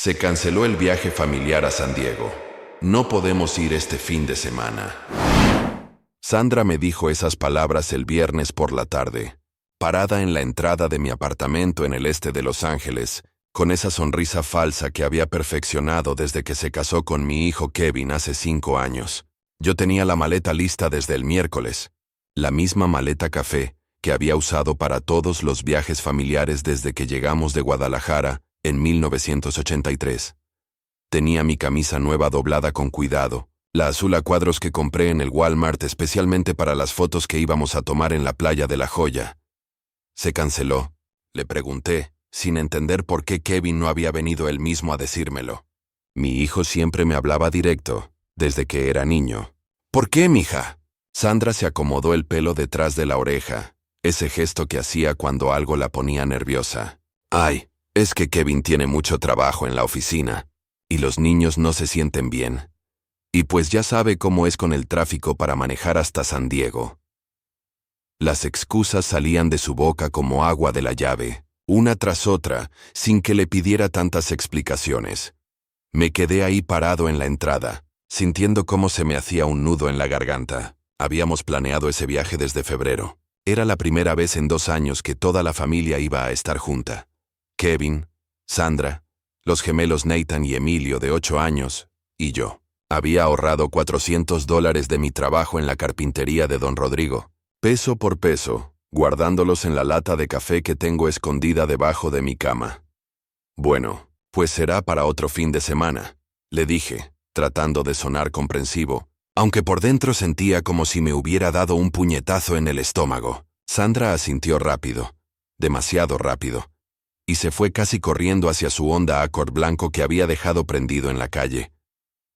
Se canceló el viaje familiar a San Diego. No podemos ir este fin de semana. Sandra me dijo esas palabras el viernes por la tarde, parada en la entrada de mi apartamento en el este de Los Ángeles, con esa sonrisa falsa que había perfeccionado desde que se casó con mi hijo Kevin hace 5 años. Yo tenía la maleta lista desde el miércoles, la misma maleta café que había usado para todos los viajes familiares desde que llegamos de Guadalajara en 1983. Tenía mi camisa nueva doblada con cuidado, la azul a cuadros que compré en el Walmart especialmente para las fotos que íbamos a tomar en la playa de La Joya. ¿Se canceló?, le pregunté, sin entender por qué Kevin no había venido él mismo a decírmelo. Mi hijo siempre me hablaba directo, desde que era niño. ¿Por qué, mija? Sandra se acomodó el pelo detrás de la oreja, ese gesto que hacía cuando algo la ponía nerviosa. Ay, es que Kevin tiene mucho trabajo en la oficina, y los niños no se sienten bien. Y pues ya sabe cómo es con el tráfico para manejar hasta San Diego. Las excusas salían de su boca como agua de la llave, una tras otra, sin que le pidiera tantas explicaciones. Me quedé ahí parado en la entrada, sintiendo cómo se me hacía un nudo en la garganta. Habíamos planeado ese viaje desde febrero. Era la primera vez en 2 años que toda la familia iba a estar junta. Kevin, Sandra, los gemelos Nathan y Emilio de 8 años, y yo. Había ahorrado $400 de mi trabajo en la carpintería de Don Rodrigo, peso por peso, guardándolos en la lata de café que tengo escondida debajo de mi cama. Bueno, pues será para otro fin de semana, le dije, tratando de sonar comprensivo, aunque por dentro sentía como si me hubiera dado un puñetazo en el estómago. Sandra asintió rápido, demasiado rápido, y se fue casi corriendo hacia su Honda Accord blanco que había dejado prendido en la calle.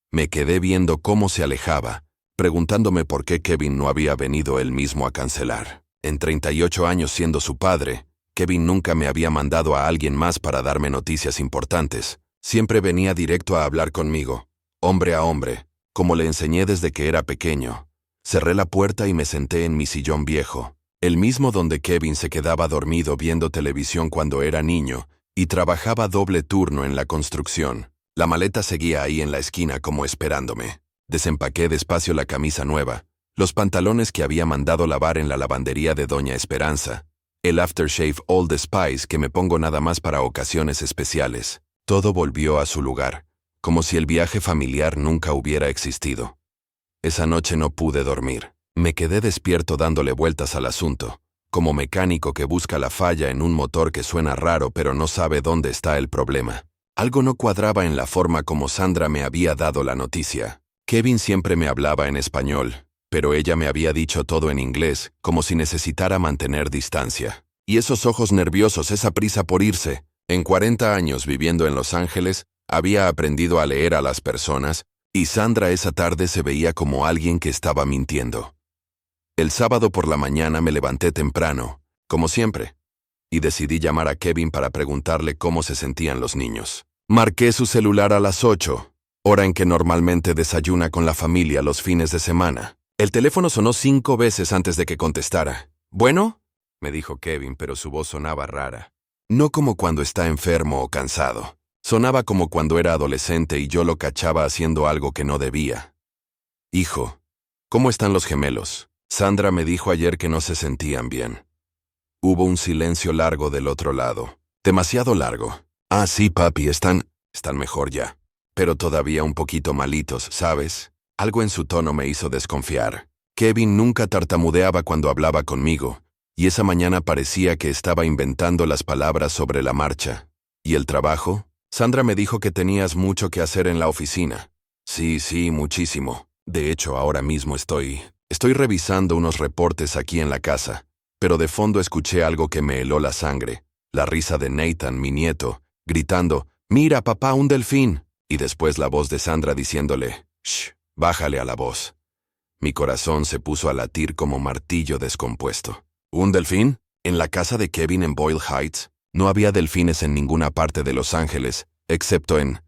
Me quedé viendo cómo se alejaba, preguntándome por qué Kevin no había venido él mismo a cancelar. En 38 años siendo su padre, Kevin nunca me había mandado a alguien más para darme noticias importantes. Siempre venía directo a hablar conmigo, hombre a hombre, como le enseñé desde que era pequeño. Cerré la puerta y me senté en mi sillón viejo, el mismo donde Kevin se quedaba dormido viendo televisión cuando era niño y trabajaba doble turno en la construcción. La maleta seguía ahí en la esquina como esperándome. Desempaqué despacio la camisa nueva, los pantalones que había mandado lavar en la lavandería de Doña Esperanza, el aftershave Old Spice que me pongo nada más para ocasiones especiales. Todo volvió a su lugar, como si el viaje familiar nunca hubiera existido. Esa noche no pude dormir. Me quedé despierto dándole vueltas al asunto, como mecánico que busca la falla en un motor que suena raro pero no sabe dónde está el problema. Algo no cuadraba en la forma como Sandra me había dado la noticia. Kevin siempre me hablaba en español, pero ella me había dicho todo en inglés, como si necesitara mantener distancia. Y esos ojos nerviosos, esa prisa por irse. En 40 años viviendo en Los Ángeles, había aprendido a leer a las personas, y Sandra esa tarde se veía como alguien que estaba mintiendo. El sábado por la mañana me levanté temprano, como siempre, y decidí llamar a Kevin para preguntarle cómo se sentían los niños. Marqué su celular a las 8, hora en que normalmente desayuna con la familia los fines de semana. El teléfono sonó 5 veces antes de que contestara. «¿Bueno?», me dijo Kevin, pero su voz sonaba rara. No como cuando está enfermo o cansado. Sonaba como cuando era adolescente y yo lo cachaba haciendo algo que no debía. «Hijo, ¿cómo están los gemelos? Sandra me dijo ayer que no se sentían bien». Hubo un silencio largo del otro lado. Demasiado largo. «Ah, sí, papi, están mejor ya. Pero todavía un poquito malitos, ¿sabes?». Algo en su tono me hizo desconfiar. Kevin nunca tartamudeaba cuando hablaba conmigo, y esa mañana parecía que estaba inventando las palabras sobre la marcha. «¿Y el trabajo?». Sandra me dijo que tenías mucho que hacer en la oficina. «Sí, muchísimo. De hecho, ahora mismo estoy revisando unos reportes aquí en la casa». Pero de fondo escuché algo que me heló la sangre, la risa de Nathan, mi nieto, gritando, «¡Mira, papá, un delfín!», y después la voz de Sandra diciéndole, «Shh, bájale a la voz». Mi corazón se puso a latir como martillo descompuesto. ¿Un delfín? En la casa de Kevin en Boyle Heights no había delfines en ninguna parte de Los Ángeles, excepto en...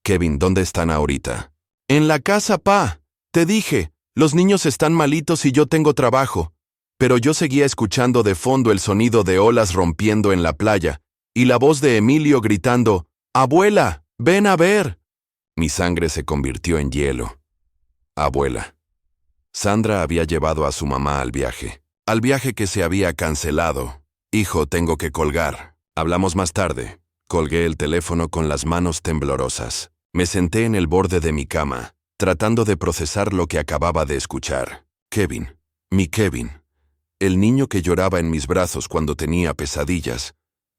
«Kevin, ¿dónde están ahorita?» «En la casa, pa. Te dije, los niños están malitos y yo tengo trabajo». Pero yo seguía escuchando de fondo el sonido de olas rompiendo en la playa, y la voz de Emilio gritando, «¡Abuela!». ¡Ven a ver! Mi sangre se convirtió en hielo. Abuela. Sandra había llevado a su mamá al viaje que se había cancelado. Hijo, tengo que colgar. Hablamos más tarde. Colgué el teléfono con las manos temblorosas. Me senté en el borde de mi cama, tratando de procesar lo que acababa de escuchar. Kevin, mi Kevin, el niño que lloraba en mis brazos cuando tenía pesadillas,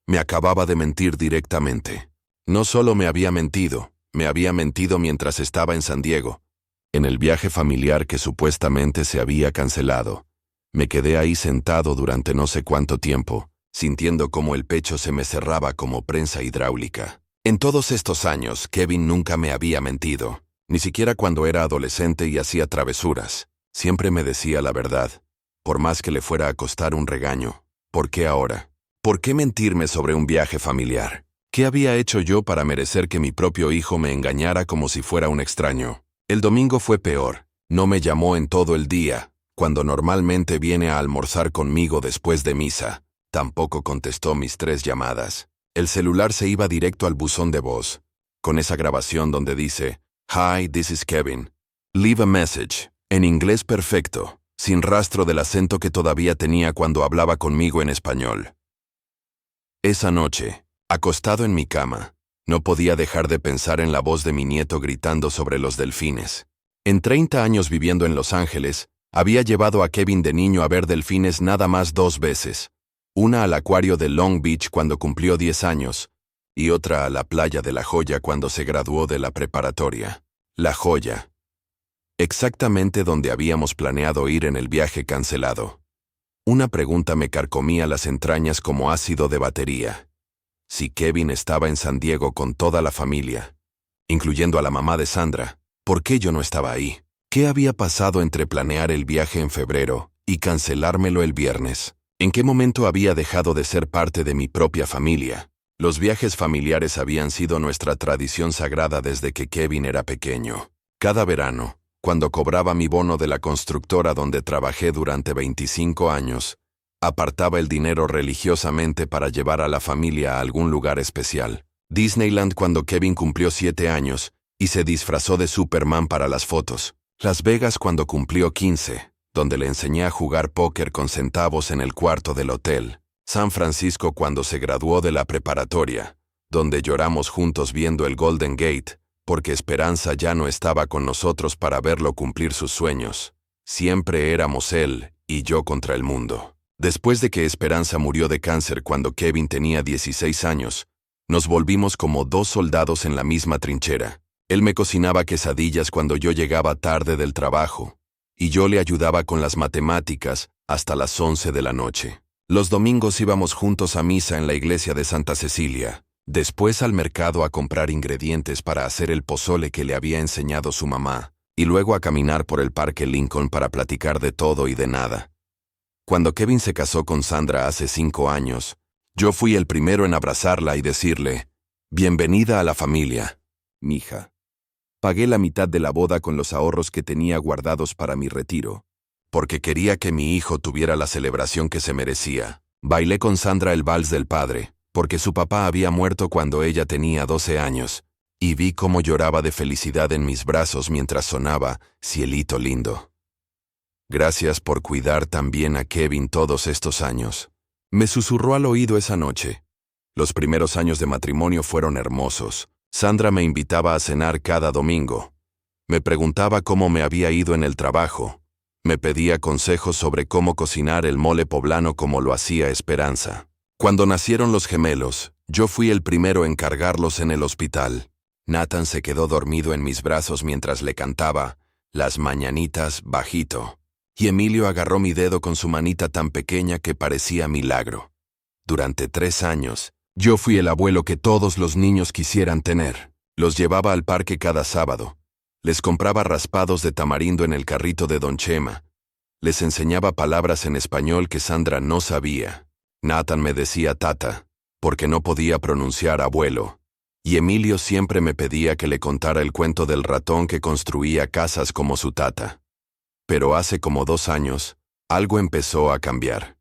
me acababa de mentir directamente. No solo me había mentido mientras estaba en San Diego, en el viaje familiar que supuestamente se había cancelado. Me quedé ahí sentado durante no sé cuánto tiempo, sintiendo como el pecho se me cerraba como prensa hidráulica. En todos estos años, Kevin nunca me había mentido, ni siquiera cuando era adolescente y hacía travesuras. Siempre me decía la verdad, por más que le fuera a costar un regaño. ¿Por qué ahora? ¿Por qué mentirme sobre un viaje familiar? ¿Qué había hecho yo para merecer que mi propio hijo me engañara como si fuera un extraño? El domingo fue peor. No me llamó en todo el día, cuando normalmente viene a almorzar conmigo después de misa. Tampoco contestó mis 3 llamadas. El celular se iba directo al buzón de voz, con esa grabación donde dice, "Hi, this is Kevin. Leave a message", en inglés perfecto, sin rastro del acento que todavía tenía cuando hablaba conmigo en español. Esa noche, acostado en mi cama, no podía dejar de pensar en la voz de mi nieto gritando sobre los delfines. En 30 años viviendo en Los Ángeles, había llevado a Kevin de niño a ver delfines nada más 2 veces. Una al acuario de Long Beach cuando cumplió 10 años, y otra a la playa de La Joya cuando se graduó de la preparatoria. La Joya. Exactamente donde habíamos planeado ir en el viaje cancelado. Una pregunta me carcomía las entrañas como ácido de batería. Si Kevin estaba en San Diego con toda la familia, incluyendo a la mamá de Sandra, ¿por qué yo no estaba ahí? ¿Qué había pasado entre planear el viaje en febrero y cancelármelo el viernes? ¿En qué momento había dejado de ser parte de mi propia familia? Los viajes familiares habían sido nuestra tradición sagrada desde que Kevin era pequeño. Cada verano, cuando cobraba mi bono de la constructora donde trabajé durante 25 años, apartaba el dinero religiosamente para llevar a la familia a algún lugar especial. Disneyland cuando Kevin cumplió 7 años y se disfrazó de Superman para las fotos. Las Vegas cuando cumplió 15. Donde le enseñé a jugar póker con centavos en el cuarto del hotel. San Francisco cuando se graduó de la preparatoria, donde lloramos juntos viendo el Golden Gate, porque Esperanza ya no estaba con nosotros para verlo cumplir sus sueños. Siempre éramos él y yo contra el mundo. Después de que Esperanza murió de cáncer cuando Kevin tenía 16 años, nos volvimos como 2 soldados en la misma trinchera. Él me cocinaba quesadillas cuando yo llegaba tarde del trabajo, y yo le ayudaba con las matemáticas hasta las 11 de la noche. Los domingos íbamos juntos a misa en la iglesia de Santa Cecilia, después al mercado a comprar ingredientes para hacer el pozole que le había enseñado su mamá, y luego a caminar por el Parque Lincoln para platicar de todo y de nada. Cuando Kevin se casó con Sandra hace 5 años, yo fui el primero en abrazarla y decirle, "Bienvenida a la familia, mija". Pagué la mitad de la boda con los ahorros que tenía guardados para mi retiro, porque quería que mi hijo tuviera la celebración que se merecía. Bailé con Sandra el vals del padre, porque su papá había muerto cuando ella tenía 12 años, y vi cómo lloraba de felicidad en mis brazos mientras sonaba Cielito lindo. Gracias por cuidar tan bien a Kevin todos estos años. Me susurró al oído esa noche. Los primeros años de matrimonio fueron hermosos. Sandra me invitaba a cenar cada domingo. Me preguntaba cómo me había ido en el trabajo. Me pedía consejos sobre cómo cocinar el mole poblano como lo hacía Esperanza. Cuando nacieron los gemelos, yo fui el primero en cargarlos en el hospital. Nathan se quedó dormido en mis brazos mientras le cantaba Las mañanitas bajito. Y Emilio agarró mi dedo con su manita tan pequeña que parecía milagro. Durante 3 años, yo fui el abuelo que todos los niños quisieran tener. Los llevaba al parque cada sábado. Les compraba raspados de tamarindo en el carrito de Don Chema. Les enseñaba palabras en español que Sandra no sabía. Nathan me decía tata, porque no podía pronunciar abuelo. Y Emilio siempre me pedía que le contara el cuento del ratón que construía casas como su tata. Pero hace como 2 años, algo empezó a cambiar.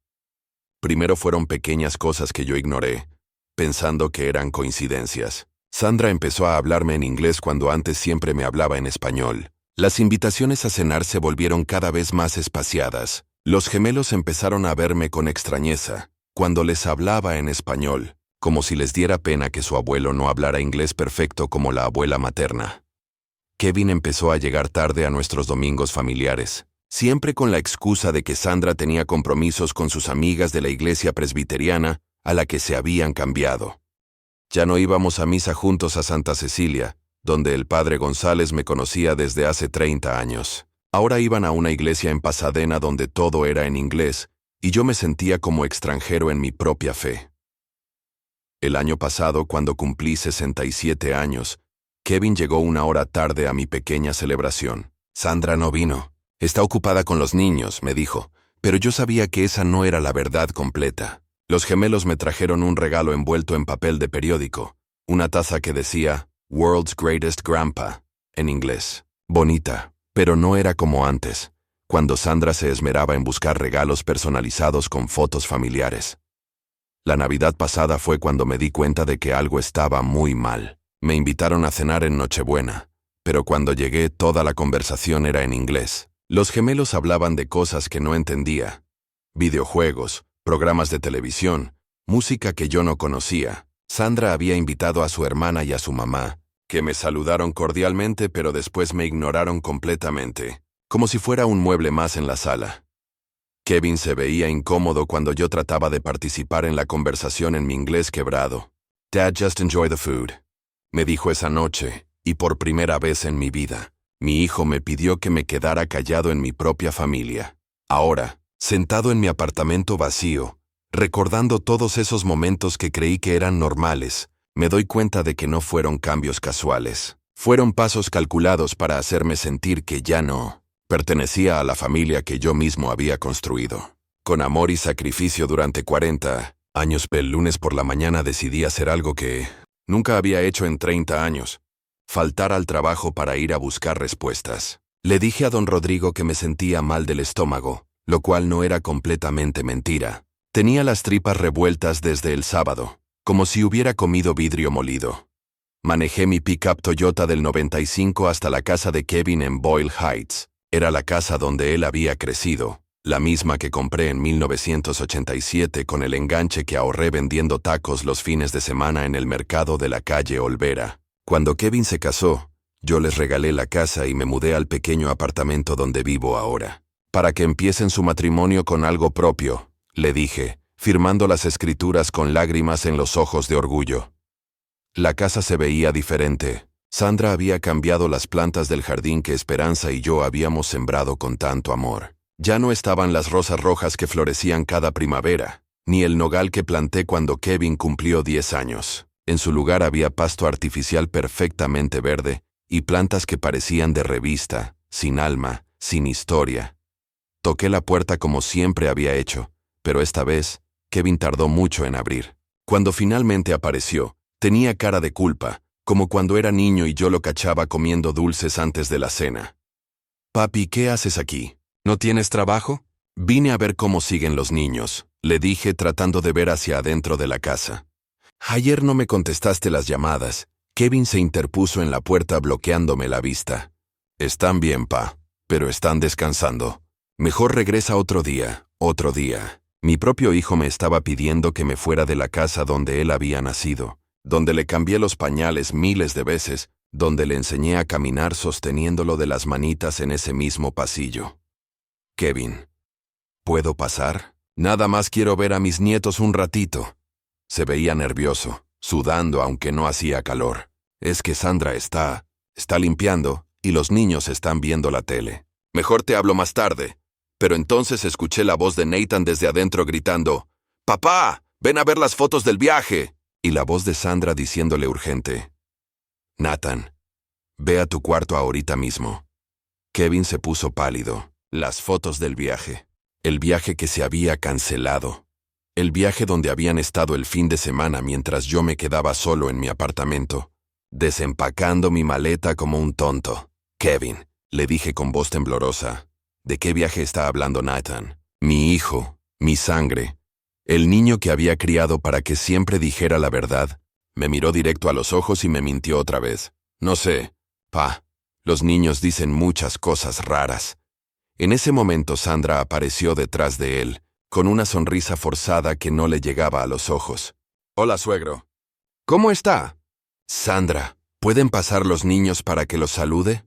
Primero fueron pequeñas cosas que yo ignoré, pensando que eran coincidencias. Sandra empezó a hablarme en inglés cuando antes siempre me hablaba en español. Las invitaciones a cenar se volvieron cada vez más espaciadas. Los gemelos empezaron a verme con extrañeza cuando les hablaba en español, como si les diera pena que su abuelo no hablara inglés perfecto como la abuela materna. Kevin empezó a llegar tarde a nuestros domingos familiares, siempre con la excusa de que Sandra tenía compromisos con sus amigas de la iglesia presbiteriana a la que se habían cambiado. Ya no íbamos a misa juntos a Santa Cecilia, donde el padre González me conocía desde hace 30 años. Ahora iban a una iglesia en Pasadena donde todo era en inglés, y yo me sentía como extranjero en mi propia fe. El año pasado, cuando cumplí 67 años, Kevin llegó 1 hora tarde a mi pequeña celebración. Sandra no vino. Está ocupada con los niños, me dijo, pero yo sabía que esa no era la verdad completa. Los gemelos me trajeron un regalo envuelto en papel de periódico, una taza que decía World's Greatest Grandpa, en inglés. Bonita, pero no era como antes, cuando Sandra se esmeraba en buscar regalos personalizados con fotos familiares. La Navidad pasada fue cuando me di cuenta de que algo estaba muy mal. Me invitaron a cenar en Nochebuena, pero cuando llegué toda la conversación era en inglés. Los gemelos hablaban de cosas que no entendía. Videojuegos, programas de televisión, música que yo no conocía. Sandra había invitado a su hermana y a su mamá, que me saludaron cordialmente pero después me ignoraron completamente, como si fuera un mueble más en la sala. Kevin se veía incómodo cuando yo trataba de participar en la conversación en mi inglés quebrado. "Dad, just enjoy the food", me dijo esa noche, y por primera vez en mi vida, mi hijo me pidió que me quedara callado en mi propia familia. Ahora, sentado en mi apartamento vacío, recordando todos esos momentos que creí que eran normales, me doy cuenta de que no fueron cambios casuales. Fueron pasos calculados para hacerme sentir que ya no pertenecía a la familia que yo mismo había construido. Con amor y sacrificio durante 40 años, el lunes por la mañana decidí hacer algo que nunca había hecho en 30 años. Faltar al trabajo para ir a buscar respuestas. Le dije a don Rodrigo que me sentía mal del estómago, lo cual no era completamente mentira. Tenía las tripas revueltas desde el sábado, como si hubiera comido vidrio molido. Manejé mi pick-up Toyota del 95 hasta la casa de Kevin en Boyle Heights. Era la casa donde él había crecido, la misma que compré en 1987 con el enganche que ahorré vendiendo tacos los fines de semana en el mercado de la calle Olvera. Cuando Kevin se casó, yo les regalé la casa y me mudé al pequeño apartamento donde vivo ahora. Para que empiecen su matrimonio con algo propio, le dije, firmando las escrituras con lágrimas en los ojos de orgullo. La casa se veía diferente. Sandra había cambiado las plantas del jardín que Esperanza y yo habíamos sembrado con tanto amor. Ya no estaban las rosas rojas que florecían cada primavera, ni el nogal que planté cuando Kevin cumplió 10 años. En su lugar había pasto artificial perfectamente verde y plantas que parecían de revista, sin alma, sin historia. Toqué la puerta como siempre había hecho, pero esta vez, Kevin tardó mucho en abrir. Cuando finalmente apareció, tenía cara de culpa, como cuando era niño y yo lo cachaba comiendo dulces antes de la cena. «Papi, ¿qué haces aquí? ¿No tienes trabajo?» «Vine a ver cómo siguen los niños», le dije tratando de ver hacia adentro de la casa. «Ayer no me contestaste las llamadas». Kevin se interpuso en la puerta bloqueándome la vista. «Están bien, pa, pero están descansando. Mejor regresa otro día, otro día». Mi propio hijo me estaba pidiendo que me fuera de la casa donde él había nacido, donde le cambié los pañales miles de veces, donde le enseñé a caminar sosteniéndolo de las manitas en ese mismo pasillo. «Kevin, ¿puedo pasar? Nada más quiero ver a mis nietos un ratito». Se veía nervioso, sudando aunque no hacía calor. «Es que Sandra está limpiando y los niños están viendo la tele. Mejor te hablo más tarde». Pero entonces escuché la voz de Nathan desde adentro gritando, «¡Papá! ¡Ven a ver las fotos del viaje!» Y la voz de Sandra diciéndole urgente, «Nathan, ve a tu cuarto ahorita mismo». Kevin se puso pálido. Las fotos del viaje. El viaje que se había cancelado. El viaje donde habían estado el fin de semana mientras yo me quedaba solo en mi apartamento, desempacando mi maleta como un tonto. «Kevin», le dije con voz temblorosa, ¿de qué viaje está hablando Nathan? Mi hijo, mi sangre, el niño que había criado para que siempre dijera la verdad, Me miró directo a los ojos y me mintió otra vez. No sé, pa. Los niños dicen muchas cosas raras. En ese momento Sandra apareció detrás de él, con una sonrisa forzada que no le llegaba a los ojos. Hola, suegro. ¿Cómo está? Sandra, ¿pueden pasar los niños para que los salude?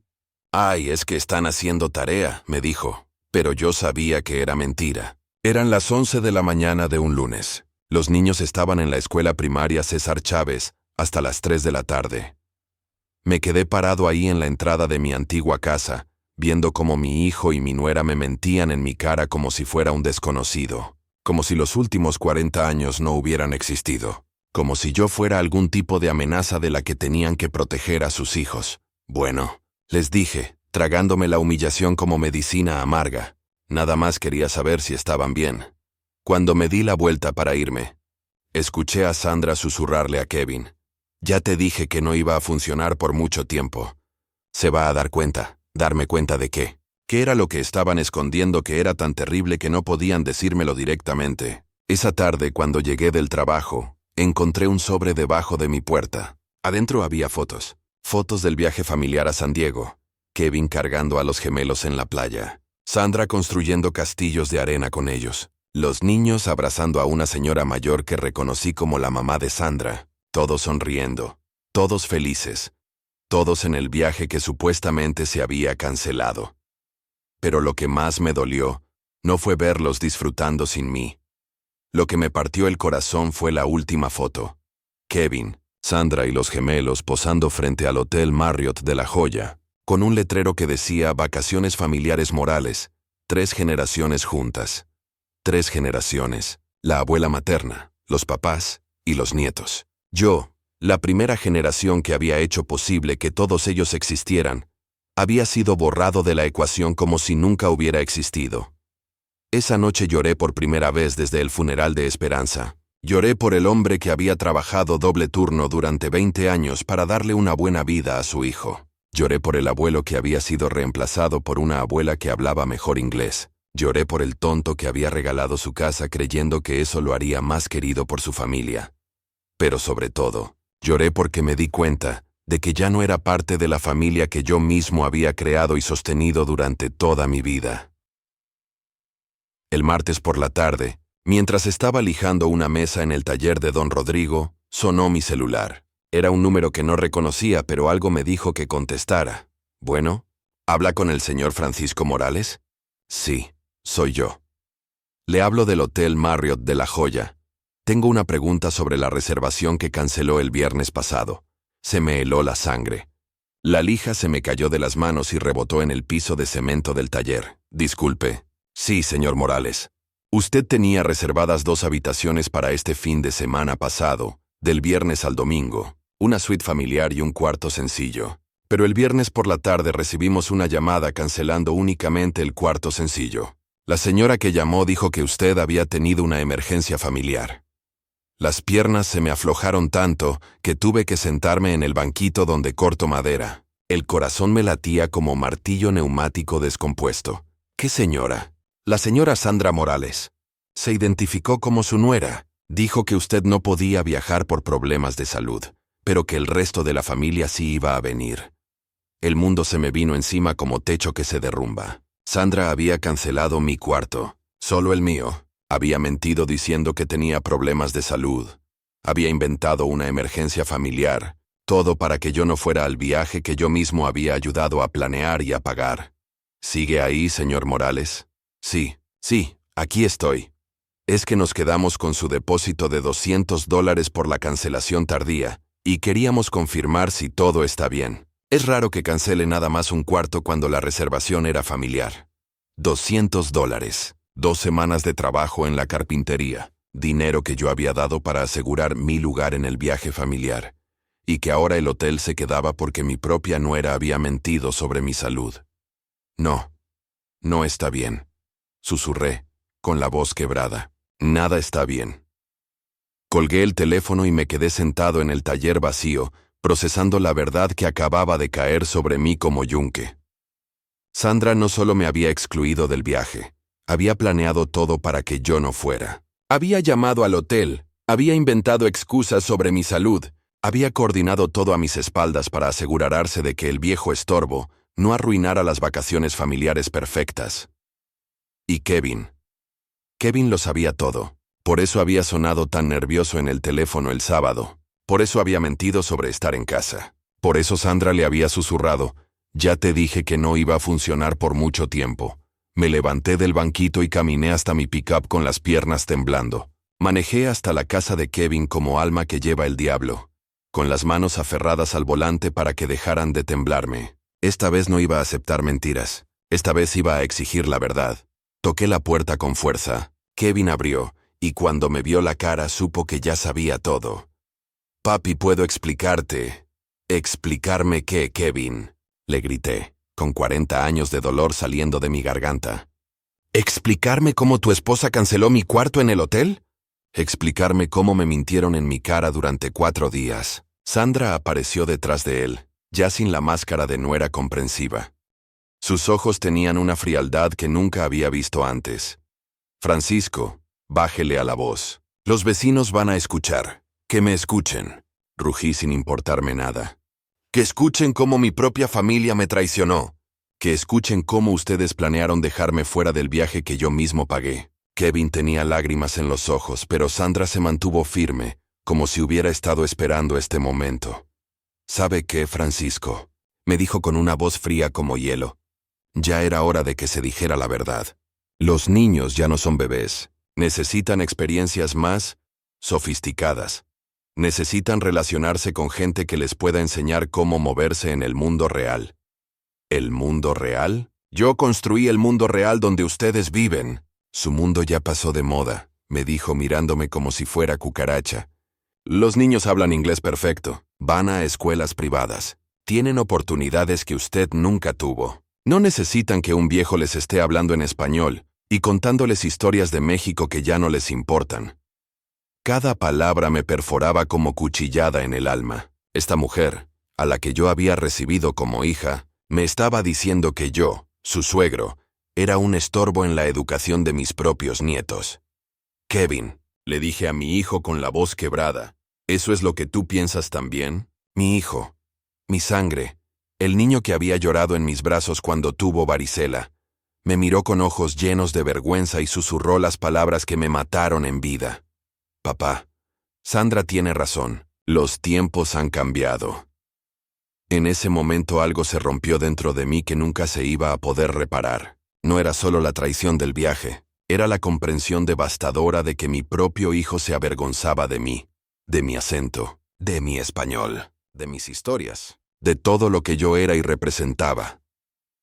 Ay, es que están haciendo tarea, me dijo. Pero yo sabía que era mentira. Eran las 11 de la mañana de un lunes. Los niños estaban en la escuela primaria César Chávez hasta las 3 de la tarde. Me quedé parado ahí en la entrada de mi antigua casa, viendo cómo mi hijo y mi nuera me mentían en mi cara como si fuera un desconocido, como si los últimos 40 años no hubieran existido, como si yo fuera algún tipo de amenaza de la que tenían que proteger a sus hijos. Bueno, les dije, tragándome la humillación como medicina amarga. Nada más quería saber si estaban bien. Cuando me di la vuelta para irme, escuché a Sandra susurrarle a Kevin. Ya te dije que no iba a funcionar por mucho tiempo. Se va a dar cuenta. ¿Darme cuenta de qué? ¿Qué era lo que estaban escondiendo que era tan terrible que no podían decírmelo directamente? Esa tarde, cuando llegué del trabajo, encontré un sobre debajo de mi puerta. Adentro había fotos. Fotos del viaje familiar a San Diego. Kevin cargando a los gemelos en la playa. Sandra construyendo castillos de arena con ellos. Los niños abrazando a una señora mayor que reconocí como la mamá de Sandra. Todos sonriendo. Todos felices. Todos en el viaje que supuestamente se había cancelado. Pero lo que más me dolió no fue verlos disfrutando sin mí. Lo que me partió el corazón fue la última foto. Kevin, Sandra y los gemelos posando frente al Hotel Marriott de La Joya, con un letrero que decía Vacaciones Familiares Morales, 3 generaciones juntas. 3 generaciones, la abuela materna, los papás y los nietos. Yo, la primera generación que había hecho posible que todos ellos existieran, había sido borrado de la ecuación como si nunca hubiera existido. Esa noche lloré por primera vez desde el funeral de Esperanza. Lloré por el hombre que había trabajado doble turno durante 20 años para darle una buena vida a su hijo. Lloré por el abuelo que había sido reemplazado por una abuela que hablaba mejor inglés. Lloré por el tonto que había regalado su casa creyendo que eso lo haría más querido por su familia. Pero sobre todo, lloré porque me di cuenta de que ya no era parte de la familia que yo mismo había creado y sostenido durante toda mi vida. El martes por la tarde, mientras estaba lijando una mesa en el taller de don Rodrigo, sonó mi celular. Era un número que no reconocía, pero algo me dijo que contestara. Bueno, ¿habla con el señor Francisco Morales? Sí, soy yo. Le hablo del Hotel Marriott de La Joya. Tengo una pregunta sobre la reservación que canceló el viernes pasado. Se me heló la sangre. La lija se me cayó de las manos y rebotó en el piso de cemento del taller. Disculpe. Sí, señor Morales. Usted tenía reservadas 2 habitaciones para este fin de semana pasado, del viernes al domingo, una suite familiar y un cuarto sencillo. Pero el viernes por la tarde recibimos una llamada cancelando únicamente el cuarto sencillo. La señora que llamó dijo que usted había tenido una emergencia familiar. Las piernas se me aflojaron tanto que tuve que sentarme en el banquito donde corto madera. El corazón me latía como martillo neumático descompuesto. ¿Qué señora? La señora Sandra Morales. Se identificó como su nuera. Dijo que usted no podía viajar por problemas de salud, pero que el resto de la familia sí iba a venir. El mundo se me vino encima como techo que se derrumba. Sandra había cancelado mi cuarto, solo el mío. Había mentido diciendo que tenía problemas de salud. Había inventado una emergencia familiar, todo para que yo no fuera al viaje que yo mismo había ayudado a planear y a pagar. ¿Sigue ahí, señor Morales? Sí, aquí estoy. Es que nos quedamos con su depósito de $200 por la cancelación tardía, y queríamos confirmar si todo está bien. Es raro que cancele nada más un cuarto cuando la reservación era familiar. $200. 2 semanas de trabajo en la carpintería, dinero que yo había dado para asegurar mi lugar en el viaje familiar, y que ahora el hotel se quedaba porque mi propia nuera había mentido sobre mi salud. No está bien, susurré, con la voz quebrada. Nada está bien. Colgué el teléfono y me quedé sentado en el taller vacío, procesando la verdad que acababa de caer sobre mí como yunque. Sandra no solo me había excluido del viaje, había planeado todo para que yo no fuera. Había llamado al hotel, había inventado excusas sobre mi salud, Había coordinado todo a mis espaldas para asegurarse de que el viejo estorbo no arruinara las vacaciones familiares perfectas. Y Kevin lo sabía todo. Por eso había sonado tan nervioso en el teléfono el sábado. Por eso había mentido sobre estar en casa. Por eso Sandra le había susurrado: ya te dije que no iba a funcionar por mucho tiempo. Me levanté del banquito y caminé hasta mi pick-up con las piernas temblando. Manejé hasta la casa de Kevin como alma que lleva el diablo, con las manos aferradas al volante para que dejaran de temblarme. Esta vez no iba a aceptar mentiras. Esta vez iba a exigir la verdad. Toqué la puerta con fuerza. Kevin abrió, y cuando me vio la cara supo que ya sabía todo. «Papi, ¿puedo explicarte?» «¿Explicarme qué, Kevin?», le grité, con 40 años de dolor saliendo de mi garganta. «¿Explicarme cómo tu esposa canceló mi cuarto en el hotel?» «Explicarme cómo me mintieron en mi cara durante 4 días». Sandra apareció detrás de él, ya sin la máscara de nuera comprensiva. Sus ojos tenían una frialdad que nunca había visto antes. «Francisco, bájele a la voz. Los vecinos van a escuchar. Que me escuchen», rugí sin importarme nada. «Que escuchen cómo mi propia familia me traicionó. Que escuchen cómo ustedes planearon dejarme fuera del viaje que yo mismo pagué». Kevin tenía lágrimas en los ojos, pero Sandra se mantuvo firme, como si hubiera estado esperando este momento. «¿Sabe qué, Francisco?», me dijo con una voz fría como hielo. Ya era hora de que se dijera la verdad. Los niños ya no son bebés. Necesitan experiencias más sofisticadas. Necesitan relacionarse con gente que les pueda enseñar cómo moverse en el mundo real. ¿El mundo real? Yo construí el mundo real donde ustedes viven. Su mundo ya pasó de moda, me dijo mirándome como si fuera cucaracha. Los niños hablan inglés perfecto, van a escuelas privadas, tienen oportunidades que usted nunca tuvo. No necesitan que un viejo les esté hablando en español y contándoles historias de México que ya no les importan. Cada palabra me perforaba como cuchillada en el alma. Esta mujer, a la que yo había recibido como hija, me estaba diciendo que yo, su suegro, era un estorbo en la educación de mis propios nietos. «Kevin», le dije a mi hijo con la voz quebrada, «¿eso es lo que tú piensas también? Mi hijo, mi sangre, el niño que había llorado en mis brazos cuando tuvo varicela, me miró con ojos llenos de vergüenza y susurró las palabras que me mataron en vida. Papá, Sandra tiene razón, los tiempos han cambiado». En ese momento algo se rompió dentro de mí que nunca se iba a poder reparar. No era solo la traición del viaje, era la comprensión devastadora de que mi propio hijo se avergonzaba de mí, de mi acento, de mi español, de mis historias, de todo lo que yo era y representaba.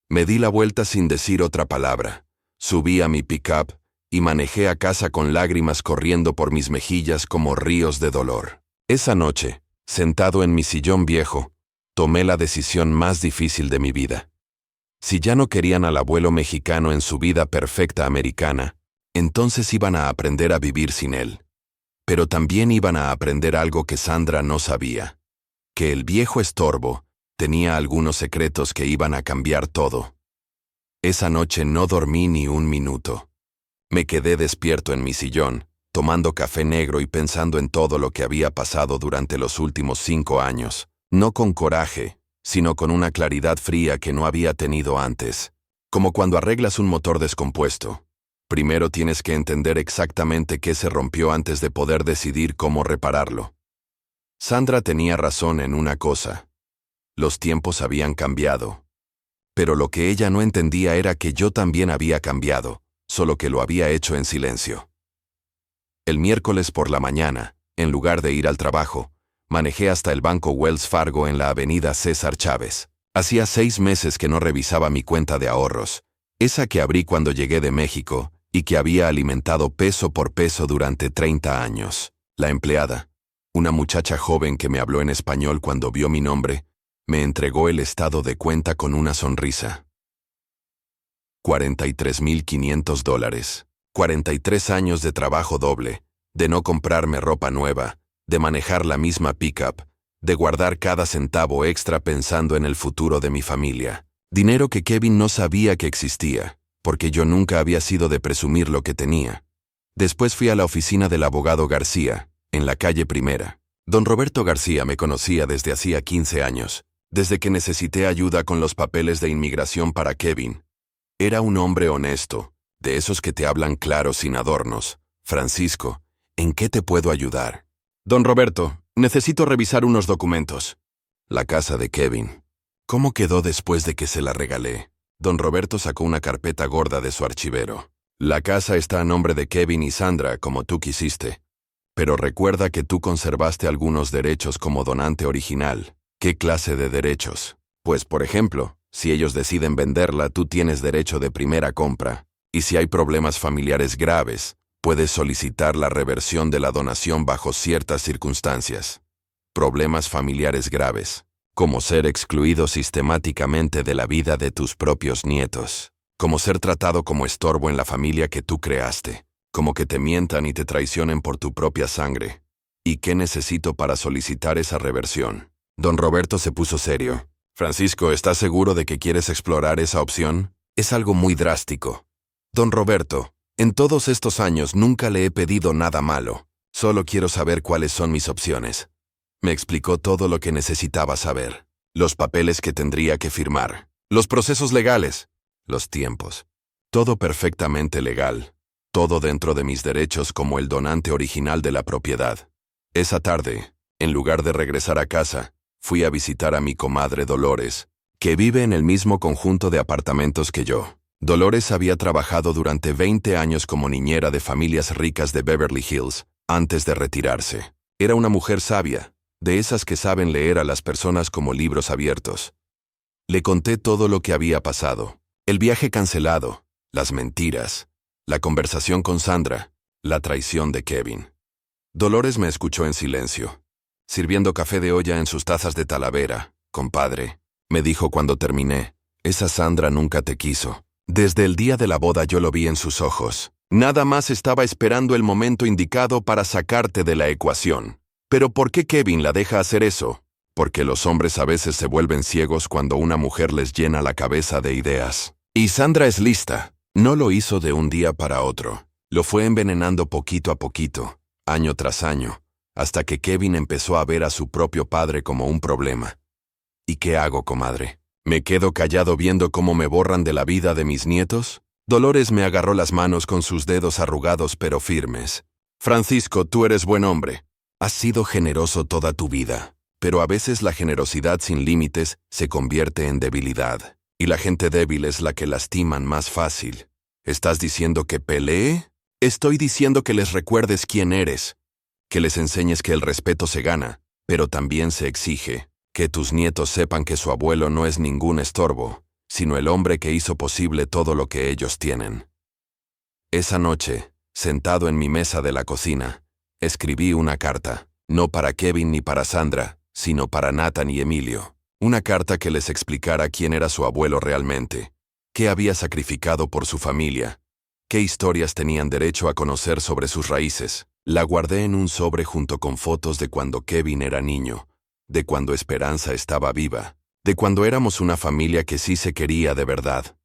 Me di la vuelta sin decir otra palabra, subí a mi pick-up y manejé a casa con lágrimas corriendo por mis mejillas como ríos de dolor. Esa noche, sentado en mi sillón viejo, tomé la decisión más difícil de mi vida. Si ya no querían al abuelo mexicano en su vida perfecta americana, entonces iban a aprender a vivir sin él. Pero también iban a aprender algo que Sandra no sabía, que el viejo estorbo tenía algunos secretos que iban a cambiar todo. Esa noche no dormí ni un minuto. Me quedé despierto en mi sillón, tomando café negro y pensando en todo lo que había pasado durante los últimos 5 años, no con coraje, sino con una claridad fría que no había tenido antes. Como cuando arreglas un motor descompuesto. Primero tienes que entender exactamente qué se rompió antes de poder decidir cómo repararlo. Sandra tenía razón en una cosa. Los tiempos habían cambiado. Pero lo que ella no entendía era que yo también había cambiado, solo que lo había hecho en silencio. El miércoles por la mañana, en lugar de ir al trabajo, manejé hasta el banco Wells Fargo en la avenida César Chávez. Hacía 6 meses que no revisaba mi cuenta de ahorros, esa que abrí cuando llegué de México y que había alimentado peso por peso durante 30 años. La empleada, una muchacha joven que me habló en español cuando vio mi nombre, me entregó el estado de cuenta con una sonrisa. $43,500. 43 años de trabajo doble, de no comprarme ropa nueva, de manejar la misma pickup, de guardar cada centavo extra pensando en el futuro de mi familia. Dinero que Kevin no sabía que existía, porque yo nunca había sido de presumir lo que tenía. Después fui a la oficina del abogado García, en la calle Primera. Don Roberto García me conocía desde hacía 15 años, desde que necesité ayuda con los papeles de inmigración para Kevin. Era un hombre honesto, de esos que te hablan claro sin adornos. Francisco, ¿en qué te puedo ayudar? Don Roberto, necesito revisar unos documentos. La casa de Kevin. ¿Cómo quedó después de que se la regalé? Don Roberto sacó una carpeta gorda de su archivero. La casa está a nombre de Kevin y Sandra, como tú quisiste. Pero recuerda que tú conservaste algunos derechos como donante original. ¿Qué clase de derechos? Pues, por ejemplo, si ellos deciden venderla, tú tienes derecho de primera compra. Y si hay problemas familiares graves, puedes solicitar la reversión de la donación bajo ciertas circunstancias. Problemas familiares graves, como ser excluido sistemáticamente de la vida de tus propios nietos, como ser tratado como estorbo en la familia que tú creaste, como que te mientan y te traicionen por tu propia sangre. ¿Y qué necesito para solicitar esa reversión? Don Roberto se puso serio. Francisco, ¿estás seguro de que quieres explorar esa opción? Es algo muy drástico. Don Roberto, en todos estos años nunca le he pedido nada malo. Solo quiero saber cuáles son mis opciones. Me explicó todo lo que necesitaba saber. Los papeles que tendría que firmar. Los procesos legales. Los tiempos. Todo perfectamente legal. Todo dentro de mis derechos como el donante original de la propiedad. Esa tarde, en lugar de regresar a casa, fui a visitar a mi comadre Dolores, que vive en el mismo conjunto de apartamentos que yo. Dolores había trabajado durante 20 años como niñera de familias ricas de Beverly Hills, antes de retirarse. Era una mujer sabia, de esas que saben leer a las personas como libros abiertos. Le conté todo lo que había pasado, el viaje cancelado, las mentiras, la conversación con Sandra, la traición de Kevin. Dolores me escuchó en silencio, sirviendo café de olla en sus tazas de Talavera. Compadre, me dijo cuando terminé, esa Sandra nunca te quiso. Desde el día de la boda yo lo vi en sus ojos. Nada más estaba esperando el momento indicado para sacarte de la ecuación. ¿Pero por qué Kevin la deja hacer eso? Porque los hombres a veces se vuelven ciegos cuando una mujer les llena la cabeza de ideas. Y Sandra es lista. No lo hizo de un día para otro. Lo fue envenenando poquito a poquito, año tras año, hasta que Kevin empezó a ver a su propio padre como un problema. ¿Y qué hago, comadre? ¿Me quedo callado viendo cómo me borran de la vida de mis nietos? Dolores me agarró las manos con sus dedos arrugados pero firmes. Francisco, tú eres buen hombre. Has sido generoso toda tu vida, pero a veces la generosidad sin límites se convierte en debilidad, y la gente débil es la que lastiman más fácil. ¿Estás diciendo que pelee? Estoy diciendo que les recuerdes quién eres, que les enseñes que el respeto se gana, pero también se exige. Que tus nietos sepan que su abuelo no es ningún estorbo, sino el hombre que hizo posible todo lo que ellos tienen. Esa noche, sentado en mi mesa de la cocina, escribí una carta, no para Kevin ni para Sandra, sino para Nathan y Emilio. Una carta que les explicara quién era su abuelo realmente, qué había sacrificado por su familia, qué historias tenían derecho a conocer sobre sus raíces. La guardé en un sobre junto con fotos de cuando Kevin era niño, de cuando Esperanza estaba viva, de cuando éramos una familia que sí se quería de verdad.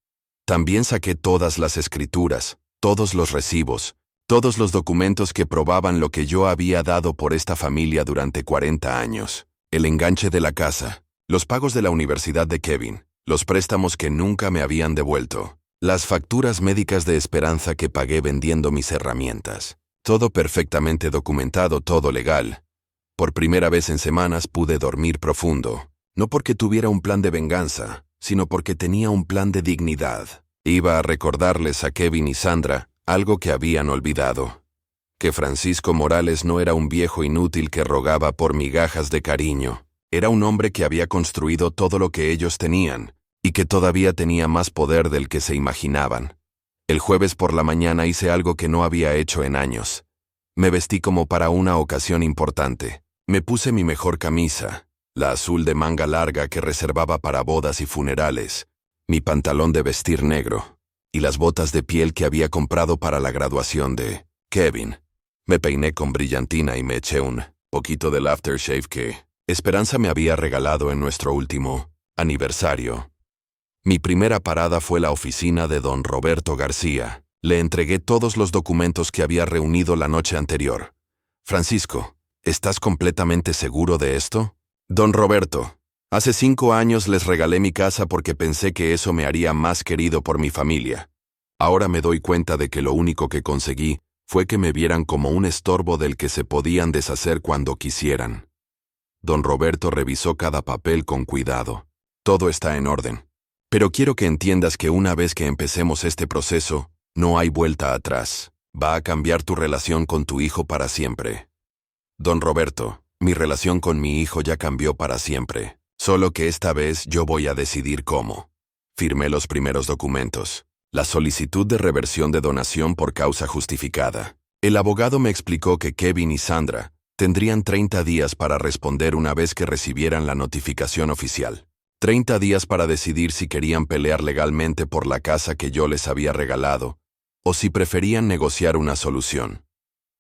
También saqué todas las escrituras, todos los recibos, todos los documentos que probaban lo que yo había dado por esta familia durante 40 años. El enganche de la casa, los pagos de la universidad de Kevin, los préstamos que nunca me habían devuelto, las facturas médicas de Esperanza que pagué vendiendo mis herramientas. Todo perfectamente documentado, todo legal. Por primera vez en semanas pude dormir profundo, no porque tuviera un plan de venganza, sino porque tenía un plan de dignidad. Iba a recordarles a Kevin y Sandra algo que habían olvidado, que Francisco Morales no era un viejo inútil que rogaba por migajas de cariño. Era un hombre que había construido todo lo que ellos tenían, y que todavía tenía más poder del que se imaginaban. El jueves por la mañana hice algo que no había hecho en años. Me vestí como para una ocasión importante. Me puse mi mejor camisa, la azul de manga larga que reservaba para bodas y funerales, mi pantalón de vestir negro, y las botas de piel que había comprado para la graduación de Kevin. Me peiné con brillantina y me eché un poquito del aftershave que Esperanza me había regalado en nuestro último aniversario. Mi primera parada fue la oficina de don Roberto García. Le entregué todos los documentos que había reunido la noche anterior. Francisco, ¿Estás completamente seguro de esto? Don Roberto, hace 5 años les regalé mi casa porque pensé que eso me haría más querido por mi familia. Ahora me doy cuenta de que lo único que conseguí fue que me vieran como un estorbo del que se podían deshacer cuando quisieran. Don Roberto revisó cada papel con cuidado. Todo está en orden. Pero quiero que entiendas que una vez que empecemos este proceso, no hay vuelta atrás. Va a cambiar tu relación con tu hijo para siempre. Don Roberto, mi relación con mi hijo ya cambió para siempre. Solo que esta vez yo voy a decidir cómo. Firmé los primeros documentos. La solicitud de reversión de donación por causa justificada. El abogado me explicó que Kevin y Sandra tendrían 30 días para responder una vez que recibieran la notificación oficial. 30 días para decidir si querían pelear legalmente por la casa que yo les había regalado, o si preferían negociar una solución.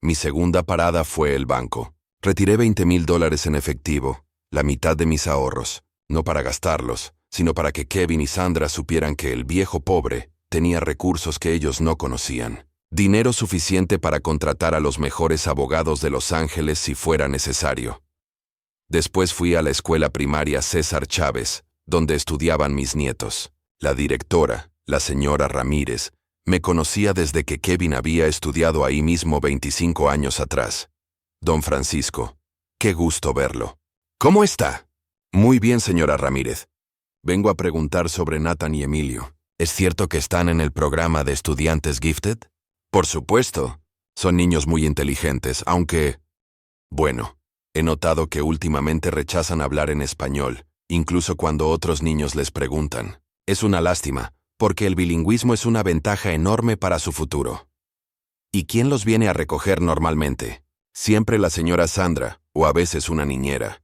Mi segunda parada fue el banco. Retiré $20,000 en efectivo, la mitad de mis ahorros, no para gastarlos, sino para que Kevin y Sandra supieran que el viejo pobre tenía recursos que ellos no conocían. Dinero suficiente para contratar a los mejores abogados de Los Ángeles si fuera necesario. Después fui a la escuela primaria César Chávez, donde estudiaban mis nietos. La directora, la señora Ramírez, me conocía desde que Kevin había estudiado ahí mismo 25 años atrás. Don Francisco, qué gusto verlo. ¿Cómo está? Muy bien, señora Ramírez. Vengo a preguntar sobre Nathan y Emilio. ¿Es cierto que están en el programa de estudiantes Gifted? Por supuesto. Son niños muy inteligentes, aunque... Bueno, he notado que últimamente rechazan hablar en español, incluso cuando otros niños les preguntan. Es una lástima, porque el bilingüismo es una ventaja enorme para su futuro. ¿Y quién los viene a recoger normalmente? Siempre la señora Sandra, o a veces una niñera.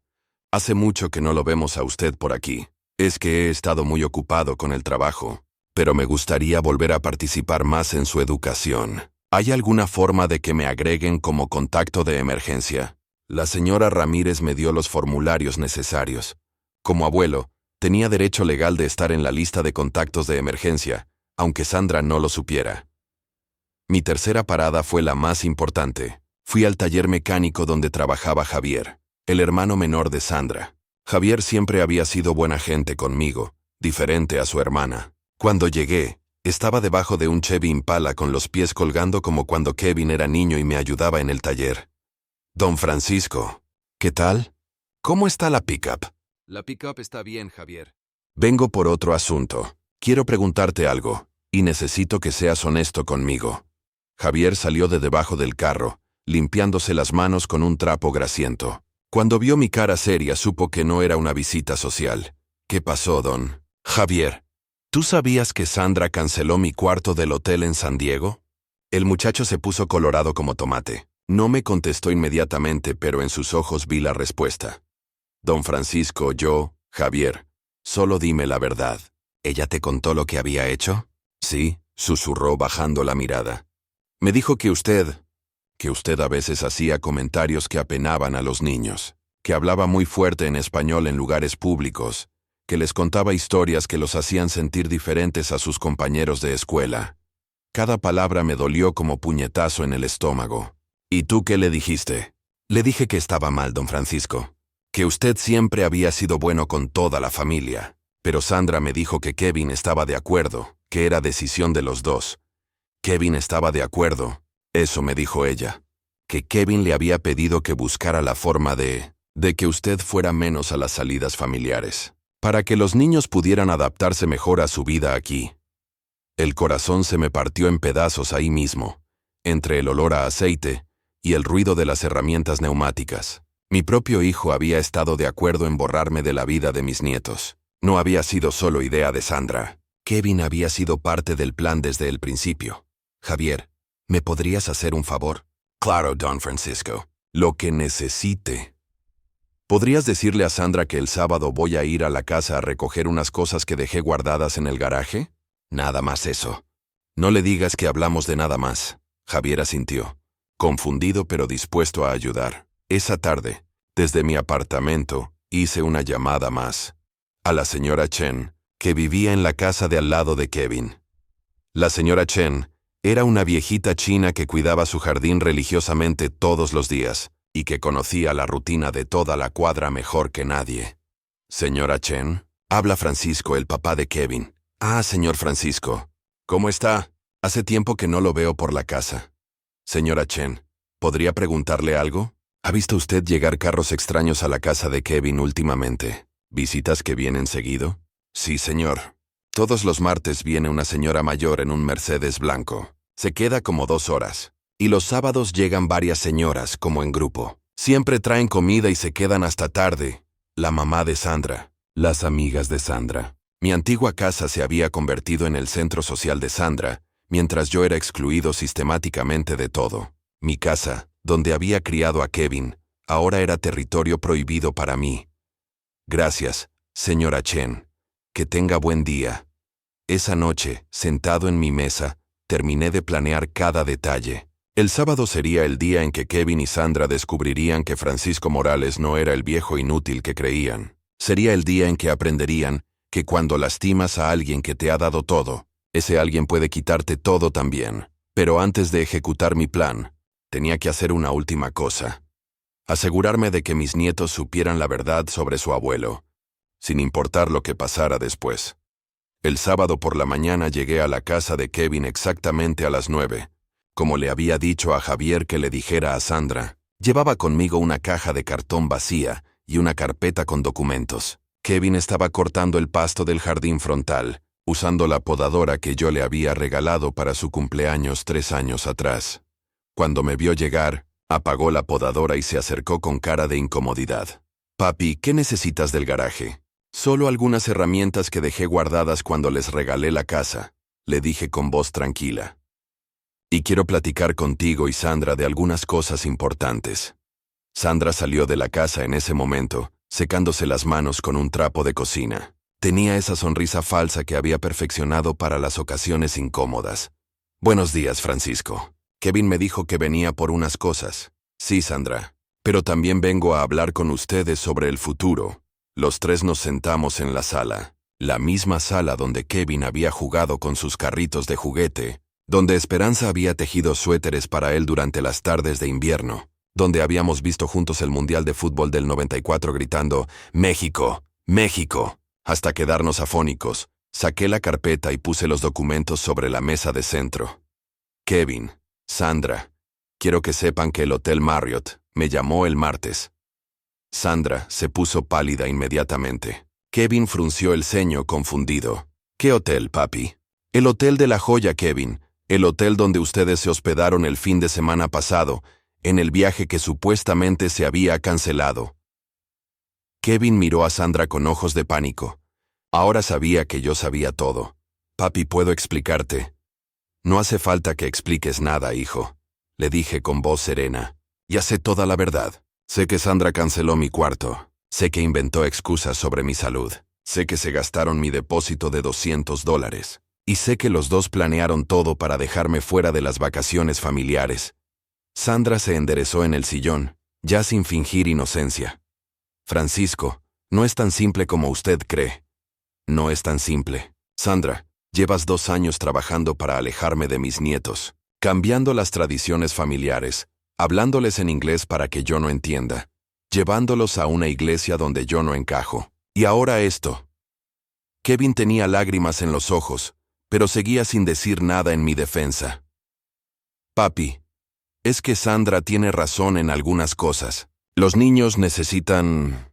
Hace mucho que no lo vemos a usted por aquí. Es que he estado muy ocupado con el trabajo, pero me gustaría volver a participar más en su educación. ¿Hay alguna forma de que me agreguen como contacto de emergencia? La señora Ramírez me dio los formularios necesarios. Como abuelo, tenía derecho legal de estar en la lista de contactos de emergencia, aunque Sandra no lo supiera. Mi tercera parada fue la más importante. Fui al taller mecánico donde trabajaba Javier, el hermano menor de Sandra. Javier siempre había sido buena gente conmigo, diferente a su hermana. Cuando llegué, estaba debajo de un Chevy Impala con los pies colgando como cuando Kevin era niño y me ayudaba en el taller. Don Francisco, ¿qué tal? ¿Cómo está la pickup? La pickup está bien, Javier. Vengo por otro asunto. Quiero preguntarte algo, y necesito que seas honesto conmigo. Javier salió de debajo del carro, limpiándose las manos con un trapo grasiento. Cuando vio mi cara seria, supo que no era una visita social. ¿Qué pasó, don Javier? ¿Tú sabías que Sandra canceló mi cuarto del hotel en San Diego? El muchacho se puso colorado como tomate. No me contestó inmediatamente, pero en sus ojos vi la respuesta. Don Francisco, Javier, solo dime la verdad. ¿Ella te contó lo que había hecho? Sí, susurró bajando la mirada. Me dijo que usted a veces hacía comentarios que apenaban a los niños, que hablaba muy fuerte en español en lugares públicos, que les contaba historias que los hacían sentir diferentes a sus compañeros de escuela. Cada palabra me dolió como puñetazo en el estómago. ¿Y tú qué le dijiste? Le dije que estaba mal, don Francisco, que usted siempre había sido bueno con toda la familia, pero Sandra me dijo que Kevin estaba de acuerdo, que era decisión de los dos. Kevin estaba de acuerdo, eso me dijo ella, que Kevin le había pedido que buscara la forma de que usted fuera menos a las salidas familiares, para que los niños pudieran adaptarse mejor a su vida aquí. El corazón se me partió en pedazos ahí mismo, entre el olor a aceite y el ruido de las herramientas neumáticas. Mi propio hijo había estado de acuerdo en borrarme de la vida de mis nietos. No había sido solo idea de Sandra. Kevin había sido parte del plan desde el principio. Javier, ¿me podrías hacer un favor? Claro, don Francisco. Lo que necesite. ¿Podrías decirle a Sandra que el sábado voy a ir a la casa a recoger unas cosas que dejé guardadas en el garaje? Nada más eso. No le digas que hablamos de nada más. Javier asintió, confundido pero dispuesto a ayudar. Esa tarde, desde mi apartamento, hice una llamada más. A la señora Chen, que vivía en la casa de al lado de Kevin. La señora Chen era una viejita china que cuidaba su jardín religiosamente todos los días, y que conocía la rutina de toda la cuadra mejor que nadie. «Señora Chen», habla Francisco, el papá de Kevin. «Ah, señor Francisco. ¿Cómo está? Hace tiempo que no lo veo por la casa». «Señora Chen, ¿podría preguntarle algo? ¿Ha visto usted llegar carros extraños a la casa de Kevin últimamente? ¿Visitas que vienen seguido?» «Sí, señor. Todos los martes viene una señora mayor en un Mercedes blanco. Se queda como 2 horas. Y los sábados llegan varias señoras, como en grupo. Siempre traen comida y se quedan hasta tarde. La mamá de Sandra, las amigas de Sandra». Mi antigua casa se había convertido en el centro social de Sandra, mientras yo era excluido sistemáticamente de todo. Mi casa, donde había criado a Kevin, ahora era territorio prohibido para mí. «Gracias, señora Chen. Que tenga buen día». Esa noche, sentado en mi mesa, terminé de planear cada detalle. El sábado sería el día en que Kevin y Sandra descubrirían que Francisco Morales no era el viejo inútil que creían. Sería el día en que aprenderían que cuando lastimas a alguien que te ha dado todo, ese alguien puede quitarte todo también. Pero antes de ejecutar mi plan, tenía que hacer una última cosa. Asegurarme de que mis nietos supieran la verdad sobre su abuelo, sin importar lo que pasara después. El sábado por la mañana llegué a la casa de Kevin exactamente a las 9. Como le había dicho a Javier que le dijera a Sandra, llevaba conmigo una caja de cartón vacía y una carpeta con documentos. Kevin estaba cortando el pasto del jardín frontal, usando la podadora que yo le había regalado para su cumpleaños 3 años atrás. Cuando me vio llegar, apagó la podadora y se acercó con cara de incomodidad. «Papi, ¿qué necesitas del garaje?» «Solo algunas herramientas que dejé guardadas cuando les regalé la casa», le dije con voz tranquila. «Y quiero platicar contigo y Sandra de algunas cosas importantes». Sandra salió de la casa en ese momento, secándose las manos con un trapo de cocina. Tenía esa sonrisa falsa que había perfeccionado para las ocasiones incómodas. «Buenos días, Francisco. Kevin me dijo que venía por unas cosas». «Sí, Sandra. Pero también vengo a hablar con ustedes sobre el futuro». Los 3 nos sentamos en la sala, la misma sala donde Kevin había jugado con sus carritos de juguete, donde Esperanza había tejido suéteres para él durante las tardes de invierno, donde habíamos visto juntos el Mundial de Fútbol del 94 gritando «México, México», hasta quedarnos afónicos. Saqué la carpeta y puse los documentos sobre la mesa de centro. «Kevin, Sandra, quiero que sepan que el Hotel Marriott me llamó el martes». Sandra se puso pálida inmediatamente. Kevin frunció el ceño confundido. «¿Qué hotel, papi?» «El Hotel de la Joya, Kevin. El hotel donde ustedes se hospedaron el fin de semana pasado, en el viaje que supuestamente se había cancelado». Kevin miró a Sandra con ojos de pánico. Ahora sabía que yo sabía todo. «Papi, ¿puedo explicarte?» «No hace falta que expliques nada, hijo», le dije con voz serena. «Ya sé toda la verdad. Sé que Sandra canceló mi cuarto. Sé que inventó excusas sobre mi salud. Sé que se gastaron mi depósito de $200. Y sé que los 2 planearon todo para dejarme fuera de las vacaciones familiares». Sandra se enderezó en el sillón, ya sin fingir inocencia. «Francisco, no es tan simple como usted cree». «No es tan simple. Sandra, llevas 2 años trabajando para alejarme de mis nietos, cambiando las tradiciones familiares, hablándoles en inglés para que yo no entienda, llevándolos a una iglesia donde yo no encajo. Y ahora esto». Kevin tenía lágrimas en los ojos, pero seguía sin decir nada en mi defensa. «Papi, es que Sandra tiene razón en algunas cosas. Los niños necesitan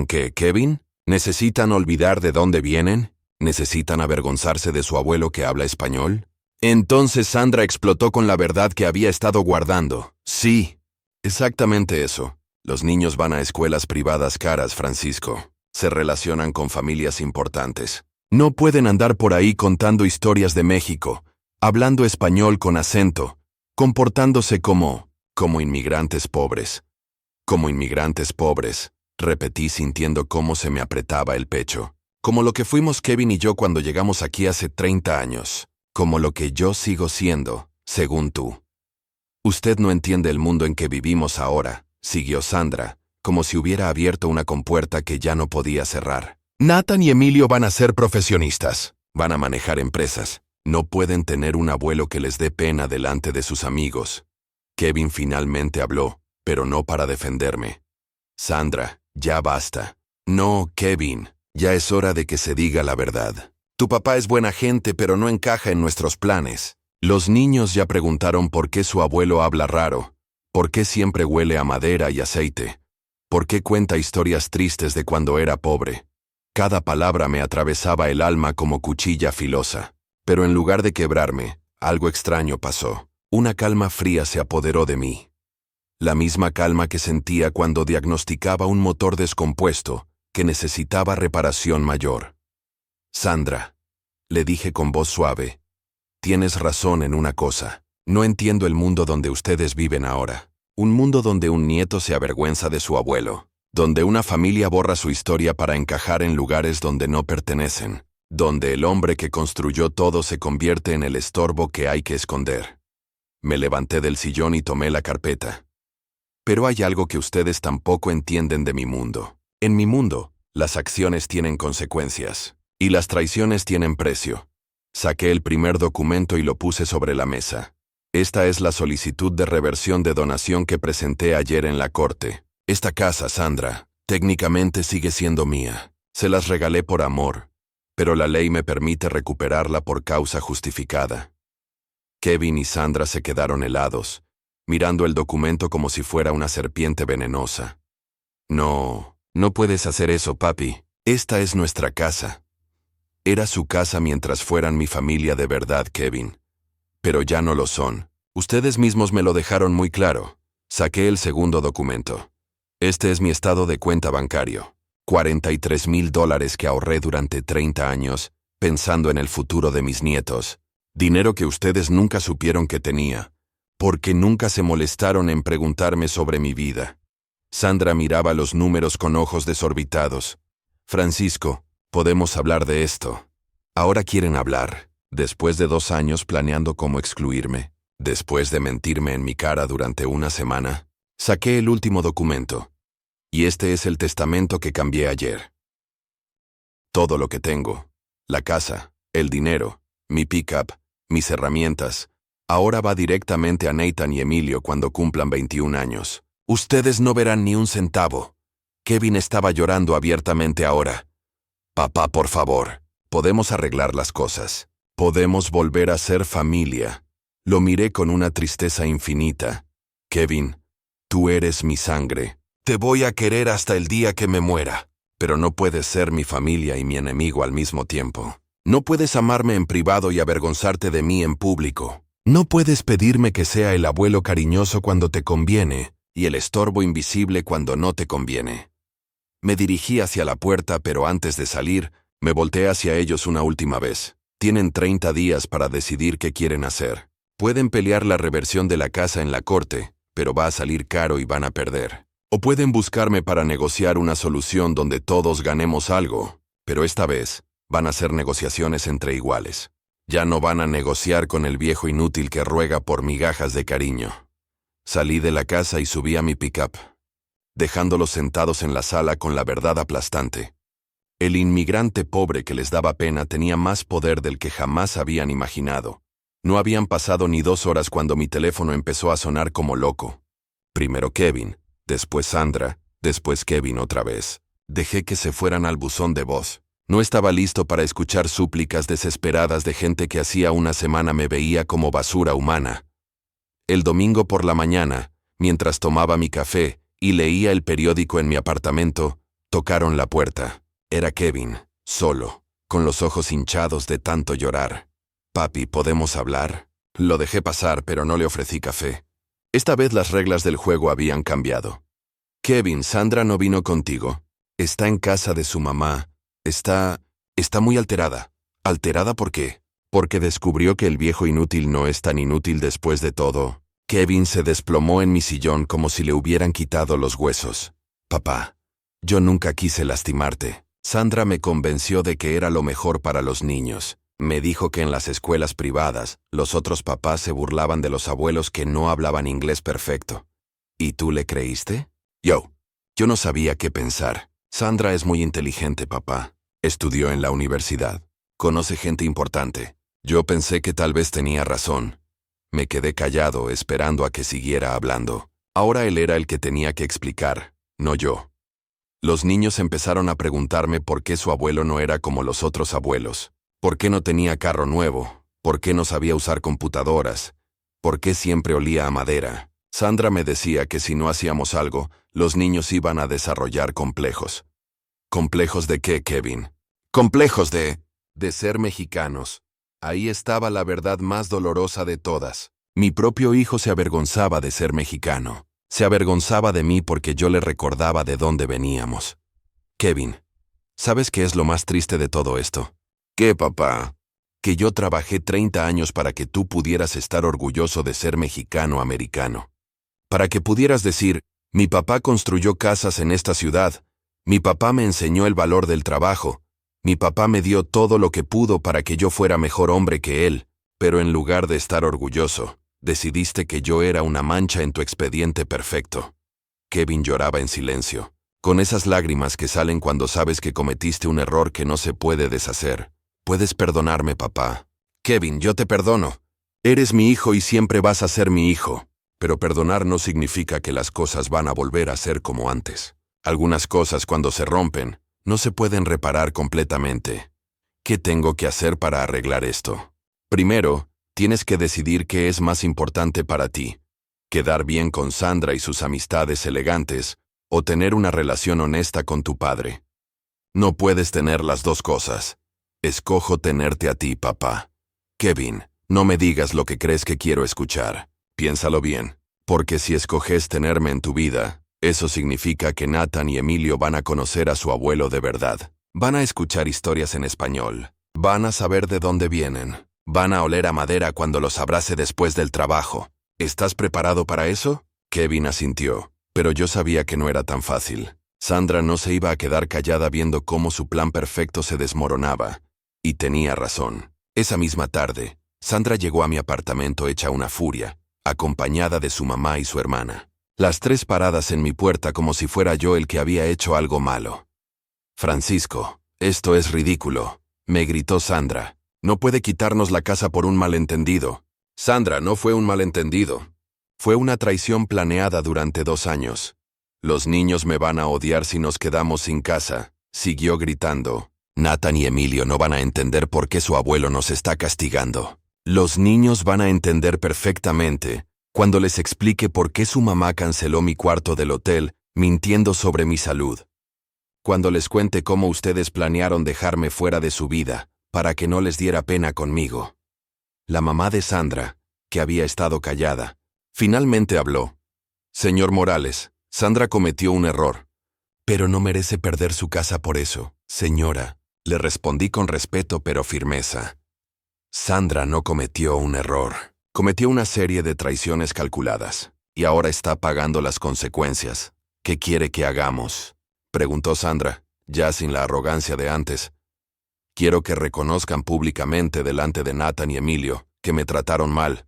¿qué, Kevin? ¿Necesitan olvidar de dónde vienen? ¿Necesitan avergonzarse de su abuelo que habla español?» Entonces Sandra explotó con la verdad que había estado guardando. «Sí, exactamente eso. Los niños van a escuelas privadas caras, Francisco. Se relacionan con familias importantes. No pueden andar por ahí contando historias de México, hablando español con acento, comportándose como inmigrantes pobres». «Como inmigrantes pobres», repetí sintiendo cómo se me apretaba el pecho. «Como lo que fuimos Kevin y yo cuando llegamos aquí hace 30 años. Como lo que yo sigo siendo, según tú». «Usted no entiende el mundo en que vivimos ahora», siguió Sandra, como si hubiera abierto una compuerta que ya no podía cerrar. «Nathan y Emilio van a ser profesionistas, van a manejar empresas. No pueden tener un abuelo que les dé pena delante de sus amigos». Kevin finalmente habló, pero no para defenderme. Sandra, ya basta. No, Kevin, ya es hora de que se diga la verdad. Tu papá es buena gente, pero no encaja en nuestros planes. Los niños ya preguntaron por qué su abuelo habla raro, por qué siempre huele a madera y aceite, por qué cuenta historias tristes de cuando era pobre. Cada palabra me atravesaba el alma como cuchilla filosa. Pero en lugar de quebrarme, algo extraño pasó. Una calma fría se apoderó de mí. La misma calma que sentía cuando diagnosticaba un motor descompuesto que necesitaba reparación mayor. Sandra, le dije con voz suave, tienes razón en una cosa. No entiendo el mundo donde ustedes viven ahora. Un mundo donde un nieto se avergüenza de su abuelo, donde una familia borra su historia para encajar en lugares donde no pertenecen, donde el hombre que construyó todo se convierte en el estorbo que hay que esconder. Me levanté del sillón y tomé la carpeta. Pero hay algo que ustedes tampoco entienden de mi mundo. En mi mundo, las acciones tienen consecuencias, y las traiciones tienen precio. Saqué el primer documento y lo puse sobre la mesa. Esta es la solicitud de reversión de donación que presenté ayer en la corte. Esta casa, Sandra, técnicamente sigue siendo mía. Se las regalé por amor, pero la ley me permite recuperarla por causa justificada. Kevin y Sandra se quedaron helados, mirando el documento como si fuera una serpiente venenosa. No, no puedes hacer eso, papi. Esta es nuestra casa. Era su casa mientras fueran mi familia de verdad, Kevin. Pero ya no lo son. Ustedes mismos me lo dejaron muy claro. Saqué el segundo documento. Este es mi estado de cuenta bancario. $43,000 que ahorré durante 30 años, pensando en el futuro de mis nietos. Dinero que ustedes nunca supieron que tenía, porque nunca se molestaron en preguntarme sobre mi vida. Sandra miraba los números con ojos desorbitados. Francisco, podemos hablar de esto. Ahora quieren hablar. Después de 2 años planeando cómo excluirme, después de mentirme en mi cara durante una semana, saqué el último documento. Y este es el testamento que cambié ayer. Todo lo que tengo, la casa, el dinero, mi pickup, mis herramientas, ahora va directamente a Nathan y Emilio cuando cumplan 21 años. Ustedes no verán ni un centavo. Kevin estaba llorando abiertamente ahora. Papá, por favor, podemos arreglar las cosas. Podemos volver a ser familia. Lo miré con una tristeza infinita. Kevin, tú eres mi sangre. Te voy a querer hasta el día que me muera. Pero no puedes ser mi familia y mi enemigo al mismo tiempo. No puedes amarme en privado y avergonzarte de mí en público. No puedes pedirme que sea el abuelo cariñoso cuando te conviene y el estorbo invisible cuando no te conviene. Me dirigí hacia la puerta, pero antes de salir, me volteé hacia ellos una última vez. Tienen 30 días para decidir qué quieren hacer. Pueden pelear la reversión de la casa en la corte, pero va a salir caro y van a perder. O pueden buscarme para negociar una solución donde todos ganemos algo, pero esta vez van a ser negociaciones entre iguales. Ya no van a negociar con el viejo inútil que ruega por migajas de cariño. Salí de la casa y subí a mi pickup, dejándolos sentados en la sala con la verdad aplastante. El inmigrante pobre que les daba pena tenía más poder del que jamás habían imaginado. No habían pasado ni 2 horas cuando mi teléfono empezó a sonar como loco. Primero Kevin, después Sandra, después Kevin otra vez. Dejé que se fueran al buzón de voz. No estaba listo para escuchar súplicas desesperadas de gente que hacía una semana me veía como basura humana. El domingo por la mañana, mientras tomaba mi café y leía el periódico en mi apartamento, tocaron la puerta. Era Kevin, solo, con los ojos hinchados de tanto llorar. Papi, ¿podemos hablar? Lo dejé pasar, pero no le ofrecí café. Esta vez las reglas del juego habían cambiado. Kevin, Sandra no vino contigo. Está en casa de su mamá. Está muy alterada. ¿Alterada por qué? Porque descubrió que el viejo inútil no es tan inútil después de todo. Kevin se desplomó en mi sillón como si le hubieran quitado los huesos. Papá, yo nunca quise lastimarte. Sandra me convenció de que era lo mejor para los niños. Me dijo que en las escuelas privadas, los otros papás se burlaban de los abuelos que no hablaban inglés perfecto. ¿Y tú le creíste? Yo no sabía qué pensar. Sandra es muy inteligente, papá. Estudió en la universidad. Conoce gente importante. Yo pensé que tal vez tenía razón. Me quedé callado esperando a que siguiera hablando. Ahora él era el que tenía que explicar, no yo. Los niños empezaron a preguntarme por qué su abuelo no era como los otros abuelos, por qué no tenía carro nuevo, por qué no sabía usar computadoras, por qué siempre olía a madera. Sandra me decía que si no hacíamos algo, los niños iban a desarrollar complejos. ¿Complejos de qué, Kevin? Complejos de ser mexicanos. Ahí estaba la verdad más dolorosa de todas. Mi propio hijo se avergonzaba de ser mexicano. Se avergonzaba de mí porque yo le recordaba de dónde veníamos. Kevin, ¿sabes qué es lo más triste de todo esto? ¿Qué, papá? Que yo trabajé 30 años para que tú pudieras estar orgulloso de ser mexicano-americano. Para que pudieras decir, mi papá construyó casas en esta ciudad, mi papá me enseñó el valor del trabajo, mi papá me dio todo lo que pudo para que yo fuera mejor hombre que él, pero en lugar de estar orgulloso, decidiste que yo era una mancha en tu expediente perfecto. Kevin lloraba en silencio, con esas lágrimas que salen cuando sabes que cometiste un error que no se puede deshacer. Puedes perdonarme, papá. Kevin, yo te perdono. Eres mi hijo y siempre vas a ser mi hijo. Pero perdonar no significa que las cosas van a volver a ser como antes. Algunas cosas cuando se rompen, no se pueden reparar completamente. ¿Qué tengo que hacer para arreglar esto? Primero, tienes que decidir qué es más importante para ti. Quedar bien con Sandra y sus amistades elegantes, o tener una relación honesta con tu padre. No puedes tener las dos cosas. Escojo tenerte a ti, papá. Kevin, no me digas lo que crees que quiero escuchar. Piénsalo bien, porque si escoges tenerme en tu vida, eso significa que Nathan y Emilio van a conocer a su abuelo de verdad. Van a escuchar historias en español. Van a saber de dónde vienen. Van a oler a madera cuando los abrace después del trabajo. ¿Estás preparado para eso? Kevin asintió, pero yo sabía que no era tan fácil. Sandra no se iba a quedar callada viendo cómo su plan perfecto se desmoronaba. Y tenía razón. Esa misma tarde, Sandra llegó a mi apartamento hecha una furia, acompañada de su mamá y su hermana. Las tres paradas en mi puerta como si fuera yo el que había hecho algo malo. Francisco, esto es ridículo, me gritó Sandra. No puede quitarnos la casa por un malentendido. Sandra, no fue un malentendido. Fue una traición planeada durante 2 años. Los niños me van a odiar si nos quedamos sin casa, siguió gritando. Nathan y Emilio no van a entender por qué su abuelo nos está castigando. Los niños van a entender perfectamente cuando les explique por qué su mamá canceló mi cuarto del hotel, mintiendo sobre mi salud. Cuando les cuente cómo ustedes planearon dejarme fuera de su vida, para que no les diera pena conmigo. La mamá de Sandra, que había estado callada, finalmente habló. Señor Morales, Sandra cometió un error. Pero no merece perder su casa por eso, señora. Le respondí con respeto pero firmeza. Sandra no cometió un error. Cometió una serie de traiciones calculadas, y ahora está pagando las consecuencias. ¿Qué quiere que hagamos?, preguntó Sandra, ya sin la arrogancia de antes. Quiero que reconozcan públicamente delante de Nathan y Emilio que me trataron mal.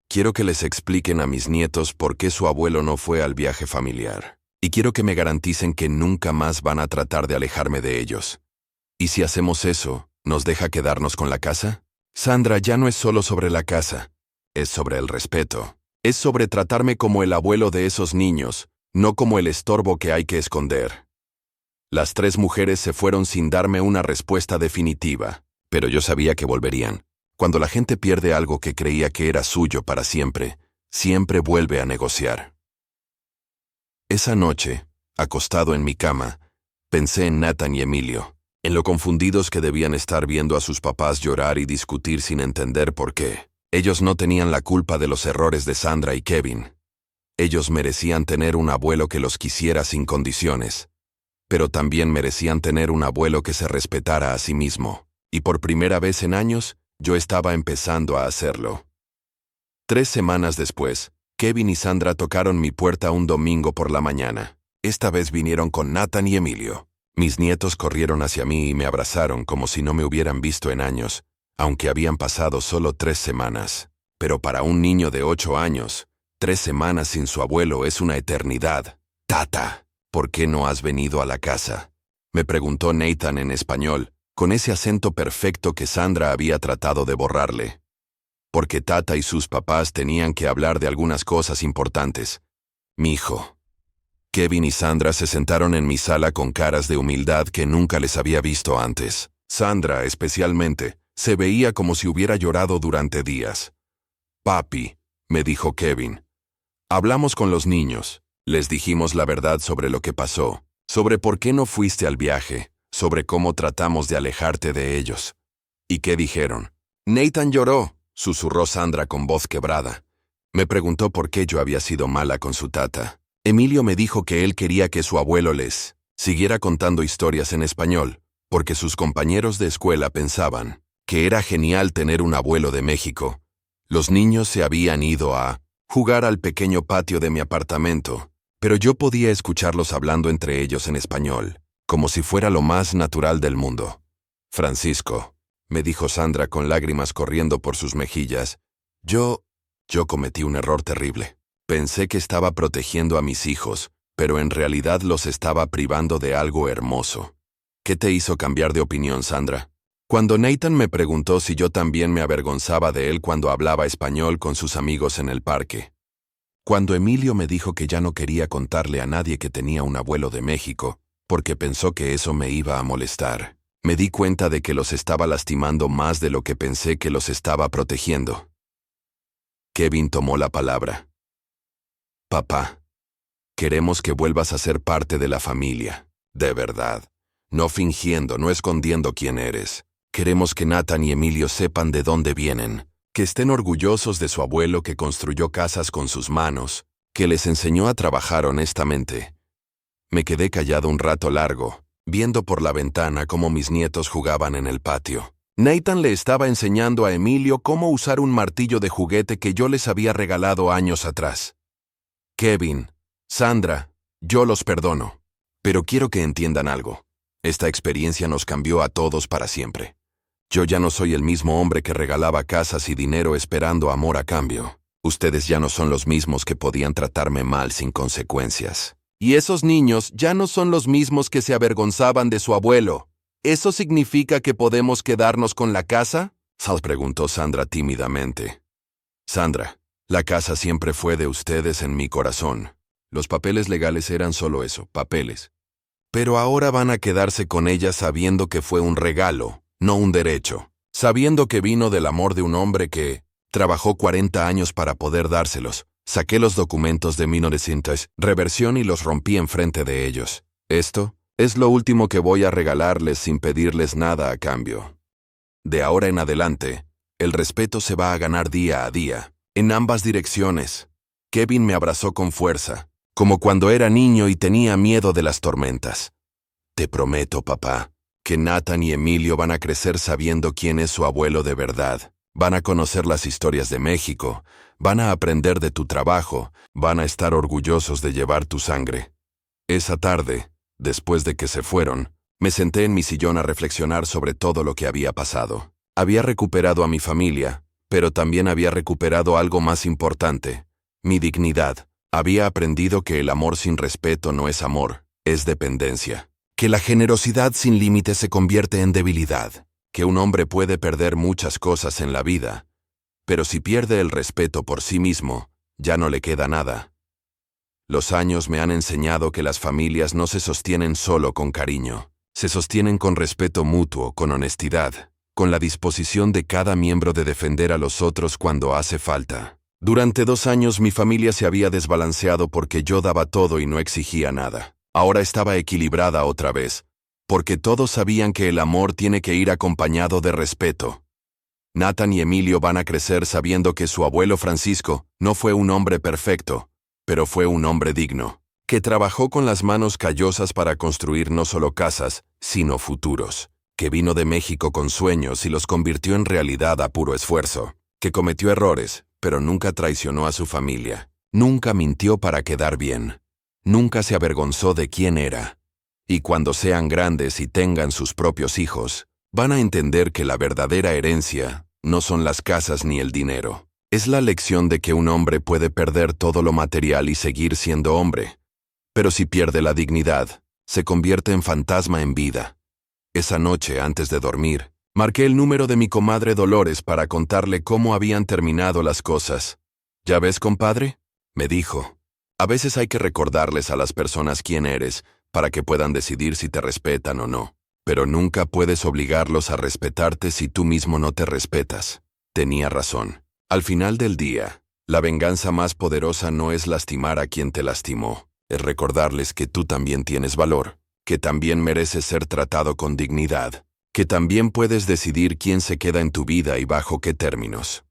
Quiero que les expliquen a mis nietos por qué su abuelo no fue al viaje familiar. Y quiero que me garanticen que nunca más van a tratar de alejarme de ellos. ¿Y si hacemos eso, nos deja quedarnos con la casa? Sandra, ya no es solo sobre la casa. Es sobre el respeto. Es sobre tratarme como el abuelo de esos niños, no como el estorbo que hay que esconder. Las 3 mujeres se fueron sin darme una respuesta definitiva, pero yo sabía que volverían. Cuando la gente pierde algo que creía que era suyo para siempre, siempre vuelve a negociar. Esa noche, acostado en mi cama, pensé en Nathan y Emilio, en lo confundidos que debían estar viendo a sus papás llorar y discutir sin entender por qué. Ellos no tenían la culpa de los errores de Sandra y Kevin. Ellos merecían tener un abuelo que los quisiera sin condiciones, pero también merecían tener un abuelo que se respetara a sí mismo. Y por primera vez en años, yo estaba empezando a hacerlo. 3 semanas después, Kevin y Sandra tocaron mi puerta un domingo por la mañana. Esta vez vinieron con Nathan y Emilio. Mis nietos corrieron hacia mí y me abrazaron como si no me hubieran visto en años, aunque habían pasado solo 3 semanas. Pero para un niño de 8 años, 3 semanas sin su abuelo es una eternidad. Tata, ¿por qué no has venido a la casa?, me preguntó Nathan en español, con ese acento perfecto que Sandra había tratado de borrarle. Porque Tata y sus papás tenían que hablar de algunas cosas importantes. Mijo. Kevin y Sandra se sentaron en mi sala con caras de humildad que nunca les había visto antes. Sandra, especialmente, se veía como si hubiera llorado durante días. Papi, me dijo Kevin. Hablamos con los niños. Les dijimos la verdad sobre lo que pasó, sobre por qué no fuiste al viaje, sobre cómo tratamos de alejarte de ellos. ¿Y qué dijeron? Nathan lloró, susurró Sandra con voz quebrada. Me preguntó por qué yo había sido mala con su tata. Emilio me dijo que él quería que su abuelo les siguiera contando historias en español, porque sus compañeros de escuela pensaban que era genial tener un abuelo de México. Los niños se habían ido a jugar al pequeño patio de mi apartamento, pero yo podía escucharlos hablando entre ellos en español, como si fuera lo más natural del mundo. Francisco, me dijo Sandra con lágrimas corriendo por sus mejillas, yo cometí un error terrible. Pensé que estaba protegiendo a mis hijos, pero en realidad los estaba privando de algo hermoso. ¿Qué te hizo cambiar de opinión, Sandra? Cuando Nathan me preguntó si yo también me avergonzaba de él cuando hablaba español con sus amigos en el parque. Cuando Emilio me dijo que ya no quería contarle a nadie que tenía un abuelo de México, porque pensó que eso me iba a molestar. Me di cuenta de que los estaba lastimando más de lo que pensé que los estaba protegiendo. Kevin tomó la palabra. Papá, queremos que vuelvas a ser parte de la familia, de verdad. No fingiendo, no escondiendo quién eres. Queremos que Nathan y Emilio sepan de dónde vienen, que estén orgullosos de su abuelo que construyó casas con sus manos, que les enseñó a trabajar honestamente. Me quedé callado un rato largo, viendo por la ventana cómo mis nietos jugaban en el patio. Nathan le estaba enseñando a Emilio cómo usar un martillo de juguete que yo les había regalado años atrás. Kevin, Sandra, yo los perdono, pero quiero que entiendan algo. Esta experiencia nos cambió a todos para siempre. Yo ya no soy el mismo hombre que regalaba casas y dinero esperando amor a cambio. Ustedes ya no son los mismos que podían tratarme mal sin consecuencias. Y esos niños ya no son los mismos que se avergonzaban de su abuelo. ¿Eso significa que podemos quedarnos con la casa? Sal preguntó Sandra tímidamente. Sandra, la casa siempre fue de ustedes en mi corazón. Los papeles legales eran solo eso, papeles. Pero ahora van a quedarse con ella sabiendo que fue un regalo, no un derecho. Sabiendo que vino del amor de un hombre que trabajó 40 años para poder dárselos. Saqué los documentos de 1900 reversión y los rompí enfrente de ellos. Esto es lo último que voy a regalarles sin pedirles nada a cambio. De ahora en adelante, el respeto se va a ganar día a día, en ambas direcciones. Kevin me abrazó con fuerza, como cuando era niño y tenía miedo de las tormentas. Te prometo, papá, que Nathan y Emilio van a crecer sabiendo quién es su abuelo de verdad. Van a conocer las historias de México, van a aprender de tu trabajo, van a estar orgullosos de llevar tu sangre. Esa tarde, después de que se fueron, me senté en mi sillón a reflexionar sobre todo lo que había pasado. Había recuperado a mi familia, pero también había recuperado algo más importante, mi dignidad. Había aprendido que el amor sin respeto no es amor, es dependencia. Que la generosidad sin límites se convierte en debilidad. Que un hombre puede perder muchas cosas en la vida, pero si pierde el respeto por sí mismo, ya no le queda nada. Los años me han enseñado que las familias no se sostienen solo con cariño, se sostienen con respeto mutuo, con honestidad, con la disposición de cada miembro de defender a los otros cuando hace falta. Durante 2 años mi familia se había desbalanceado porque yo daba todo y no exigía nada. Ahora estaba equilibrada otra vez, porque todos sabían que el amor tiene que ir acompañado de respeto. Nathan y Emilio van a crecer sabiendo que su abuelo Francisco no fue un hombre perfecto, pero fue un hombre digno, que trabajó con las manos callosas para construir no solo casas, sino futuros, que vino de México con sueños y los convirtió en realidad a puro esfuerzo, que cometió errores, pero nunca traicionó a su familia, nunca mintió para quedar bien, nunca se avergonzó de quién era. Y cuando sean grandes y tengan sus propios hijos, van a entender que la verdadera herencia no son las casas ni el dinero. Es la lección de que un hombre puede perder todo lo material y seguir siendo hombre. Pero si pierde la dignidad, se convierte en fantasma en vida. Esa noche, antes de dormir, marqué el número de mi comadre Dolores para contarle cómo habían terminado las cosas. ¿Ya ves, compadre?, me dijo. A veces hay que recordarles a las personas quién eres para que puedan decidir si te respetan o no. Pero nunca puedes obligarlos a respetarte si tú mismo no te respetas. Tenía razón. Al final del día, la venganza más poderosa no es lastimar a quien te lastimó, es recordarles que tú también tienes valor, que también mereces ser tratado con dignidad, que también puedes decidir quién se queda en tu vida y bajo qué términos.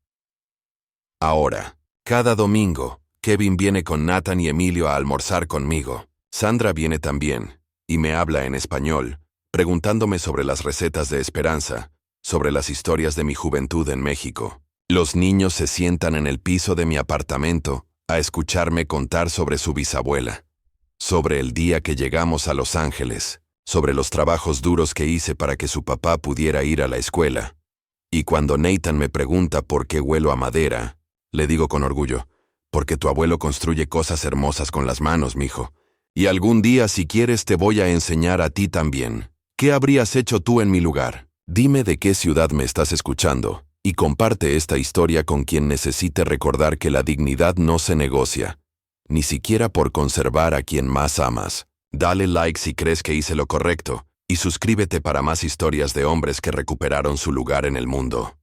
Ahora, cada domingo, Kevin viene con Nathan y Emilio a almorzar conmigo. Sandra viene también, y me habla en español, preguntándome sobre las recetas de esperanza, sobre las historias de mi juventud en México. Los niños se sientan en el piso de mi apartamento a escucharme contar sobre su bisabuela, sobre el día que llegamos a Los Ángeles, sobre los trabajos duros que hice para que su papá pudiera ir a la escuela. Y cuando Nathan me pregunta por qué huelo a madera, le digo con orgullo, porque tu abuelo construye cosas hermosas con las manos, mijo. Y algún día, si quieres, te voy a enseñar a ti también. ¿Qué habrías hecho tú en mi lugar? Dime de qué ciudad me estás escuchando, y comparte esta historia con quien necesite recordar que la dignidad no se negocia, ni siquiera por conservar a quien más amas. Dale like si crees que hice lo correcto, y suscríbete para más historias de hombres que recuperaron su lugar en el mundo.